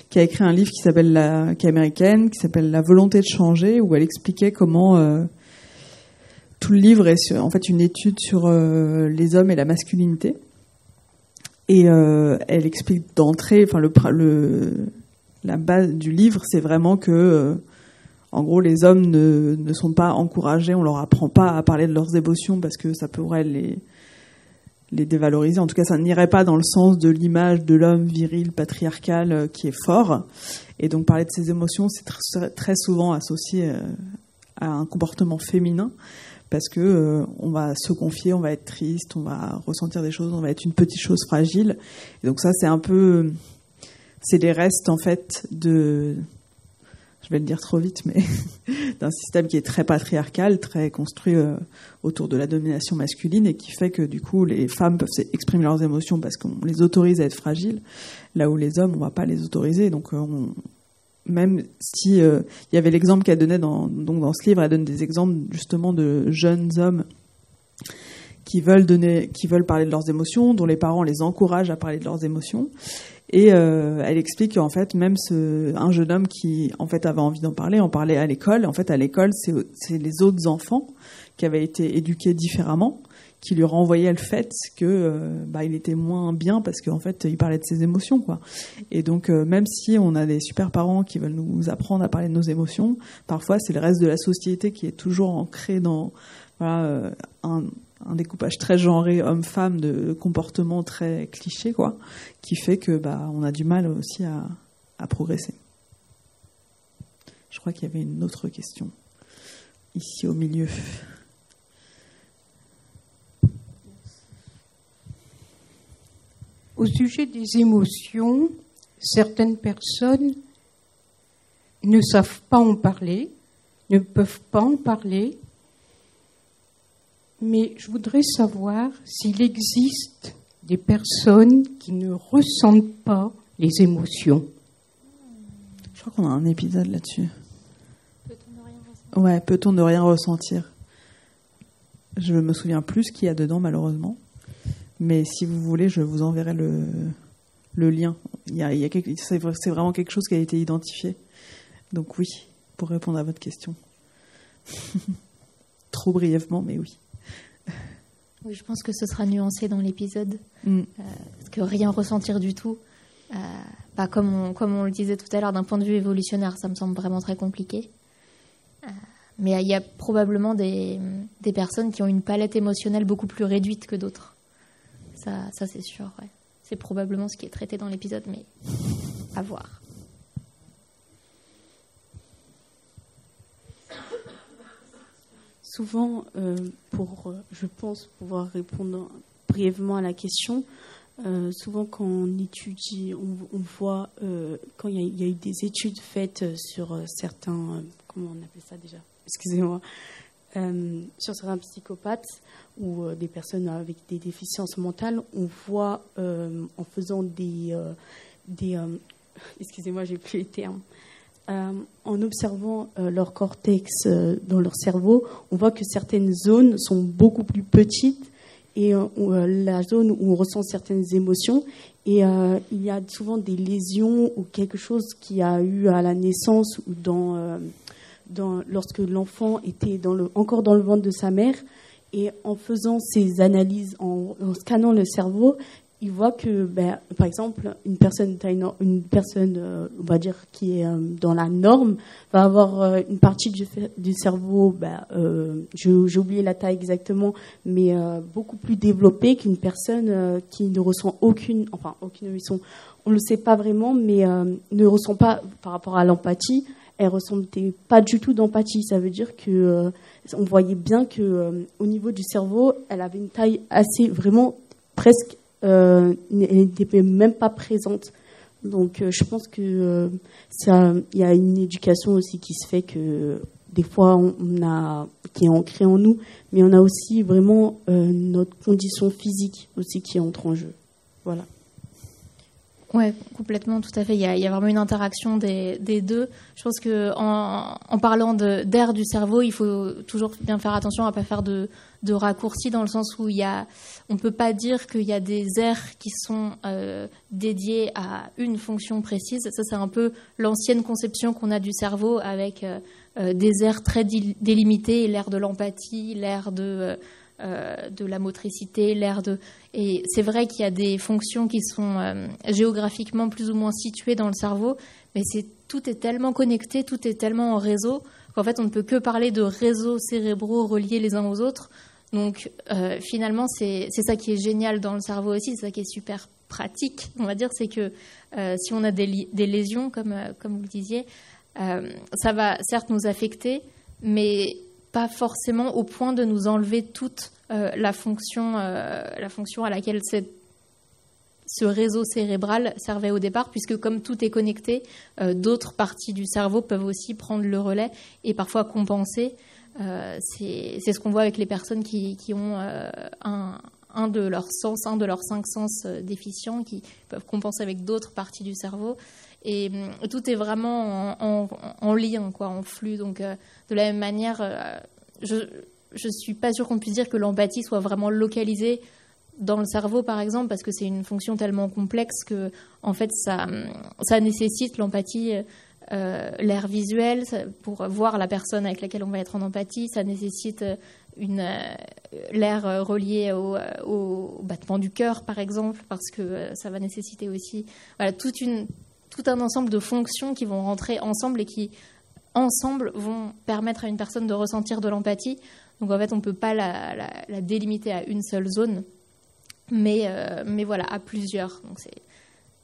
qui a écrit un livre qui est américaine, qui s'appelle La volonté de changer, où elle expliquait comment tout le livre est en fait une étude sur les hommes et la masculinité. Et elle explique d'entrée, la base du livre, c'est vraiment que en gros, les hommes ne sont pas encouragés, on leur apprend pas à parler de leurs émotions parce que ça pourrait les dévaloriser. En tout cas, ça n'irait pas dans le sens de l'image de l'homme viril, patriarcal, qui est fort. Et donc, parler de ses émotions, c'est très souvent associé à un comportement féminin, parce que on va se confier, on va être triste, on va ressentir des choses, on va être une petite chose fragile. Et donc ça, c'est les restes en fait je vais le dire trop vite, mais d'un système qui est très patriarcal, très construit autour de la domination masculine, et qui fait que du coup les femmes peuvent exprimer leurs émotions parce qu'on les autorise à être fragiles, là où les hommes on va pas les autoriser. Donc même si il y avait l'exemple qu'elle donnait dans ce livre, elle donne des exemples justement de jeunes hommes qui veulent parler de leurs émotions, dont les parents les encouragent à parler de leurs émotions. Et elle explique qu'en fait, même un jeune homme qui en fait avait envie d'en parler, en parlait à l'école. En fait, à l'école, c'est les autres enfants qui avaient été éduqués différemment, qui lui renvoyaient le fait que il était moins bien parce qu'en fait, il parlait de ses émotions, quoi. Et donc, même si on a des super parents qui veulent nous apprendre à parler de nos émotions, parfois c'est le reste de la société qui est toujours ancré dans un découpage très genré homme-femme, de comportements très clichés, quoi, qui fait que on a du mal aussi à progresser. Je crois qu'il y avait une autre question ici au milieu. Au sujet des émotions, certaines personnes ne savent pas en parler, ne peuvent pas en parler. Mais je voudrais savoir s'il existe des personnes qui ne ressentent pas les émotions. Je crois qu'on a un épisode là-dessus. Peut-on ne rien ressentir ? Ouais, peut-on ne rien ressentir ? Je me souviens plus ce qu'il y a dedans, malheureusement. Mais si vous voulez, je vous enverrai le lien. C'est vraiment quelque chose qui a été identifié. Donc oui, pour répondre à votre question. Trop brièvement, mais oui. Oui, je pense que ce sera nuancé dans l'épisode. Parce que rien ressentir du tout, comme on le disait tout à l'heure, d'un point de vue évolutionnaire, ça me semble vraiment très compliqué. Mais il y a probablement des personnes qui ont une palette émotionnelle beaucoup plus réduite que d'autres. Ça c'est sûr, ouais. C'est probablement ce qui est traité dans l'épisode, mais à voir. Souvent, je pense pouvoir répondre brièvement à la question, souvent quand on étudie, on voit, quand il y a eu des études faites sur certains, comment on appelle ça déjà ? Excusez-moi. Sur certains psychopathes ou des personnes avec des déficiences mentales, on voit en faisant des excusez-moi, j'ai plus les termes. En observant leur cortex dans leur cerveau, on voit que certaines zones sont beaucoup plus petites et la zone où on ressent certaines émotions. Et il y a souvent des lésions ou quelque chose qui a eu à la naissance ou lorsque l'enfant était encore dans le ventre de sa mère. Et en faisant ces analyses, en scannant le cerveau, il voit que, par exemple, une personne, on va dire, qui est dans la norme, va avoir une partie du cerveau, j'ai oublié la taille exactement, mais beaucoup plus développée qu'une personne qui ne ressent aucune émotion. On ne le sait pas vraiment, mais ne ressent pas, par rapport à l'empathie, elle ne ressentait pas du tout d'empathie. Ça veut dire que on voyait bien que au niveau du cerveau, elle avait une taille assez, vraiment, presque, elle n'était même pas présente. Donc je pense que il y a une éducation aussi qui se fait, que des fois qui est ancrée en nous, mais on a aussi vraiment notre condition physique aussi qui entre en jeu. Voilà. Ouais, complètement, tout à fait. Il y a vraiment une interaction des deux. Je pense que en parlant d'aires du cerveau, il faut toujours bien faire attention à ne pas faire de raccourcis, dans le sens où on ne peut pas dire qu'il y a des aires qui sont dédiées à une fonction précise. Ça, c'est un peu l'ancienne conception qu'on a du cerveau, avec des aires très délimitées, l'aire de l'empathie, l'aire de la motricité, et c'est vrai qu'il y a des fonctions qui sont géographiquement plus ou moins situées dans le cerveau, mais tout est tellement connecté, tout est tellement en réseau En fait, on ne peut que parler de réseaux cérébraux reliés les uns aux autres. Donc, finalement, c'est ça qui est génial dans le cerveau aussi, c'est ça qui est super pratique, on va dire, c'est que si on a des lésions, comme vous le disiez, ça va certes nous affecter, mais pas forcément au point de nous enlever toute la fonction à laquelle ce réseau cérébral servait au départ, puisque comme tout est connecté, d'autres parties du cerveau peuvent aussi prendre le relais et parfois compenser. C'est ce qu'on voit avec les personnes qui ont un de leurs 5 sens déficients, qui peuvent compenser avec d'autres parties du cerveau. Et tout est vraiment en lien, quoi, en flux. Donc, de la même manière, je suis pas sûre qu'on puisse dire que l'empathie soit vraiment localisée dans le cerveau, par exemple, parce que c'est une fonction tellement complexe que, en fait, ça nécessite l'empathie, l'air visuel pour voir la personne avec laquelle on va être en empathie. Ça nécessite l'air relié au battement du cœur, par exemple, parce que ça va nécessiter aussi tout un ensemble de fonctions qui vont rentrer ensemble et qui, ensemble, vont permettre à une personne de ressentir de l'empathie. Donc, en fait, on ne peut pas la délimiter à une seule zone, mais voilà, à plusieurs. Donc, c'est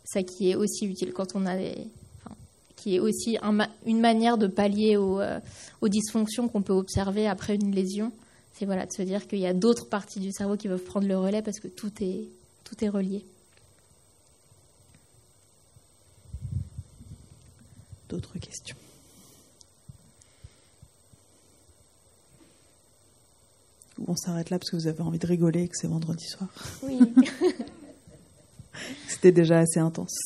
ça qui est aussi utile quand on a qui est aussi une manière de pallier aux dysfonctions qu'on peut observer après une lésion. C'est voilà, de se dire qu'il y a d'autres parties du cerveau qui peuvent prendre le relais parce que tout est relié. D'autres questions? Ou on s'arrête là parce que vous avez envie de rigoler et que c'est vendredi soir? Oui. C'était déjà assez intense.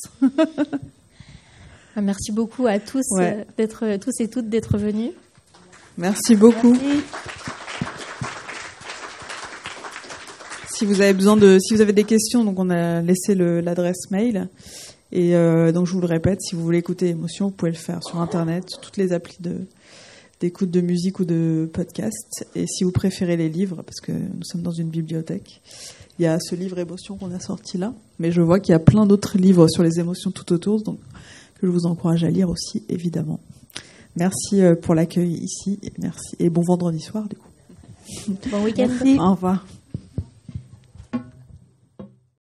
Merci beaucoup à tous, tous et toutes d'être venus. Merci beaucoup. Merci. Si vous avez des questions, donc on a laissé l'adresse mail. Et donc je vous le répète, si vous voulez écouter Émotion, vous pouvez le faire sur Internet, sur toutes les applis d'écoute de musique ou de podcast. Et si vous préférez les livres, parce que nous sommes dans une bibliothèque, il y a ce livre Émotion qu'on a sorti là. Mais je vois qu'il y a plein d'autres livres sur les émotions tout autour, donc que je vous encourage à lire aussi, évidemment. Merci pour l'accueil ici, et merci. Et bon vendredi soir, du coup. Bon week-end. Au revoir.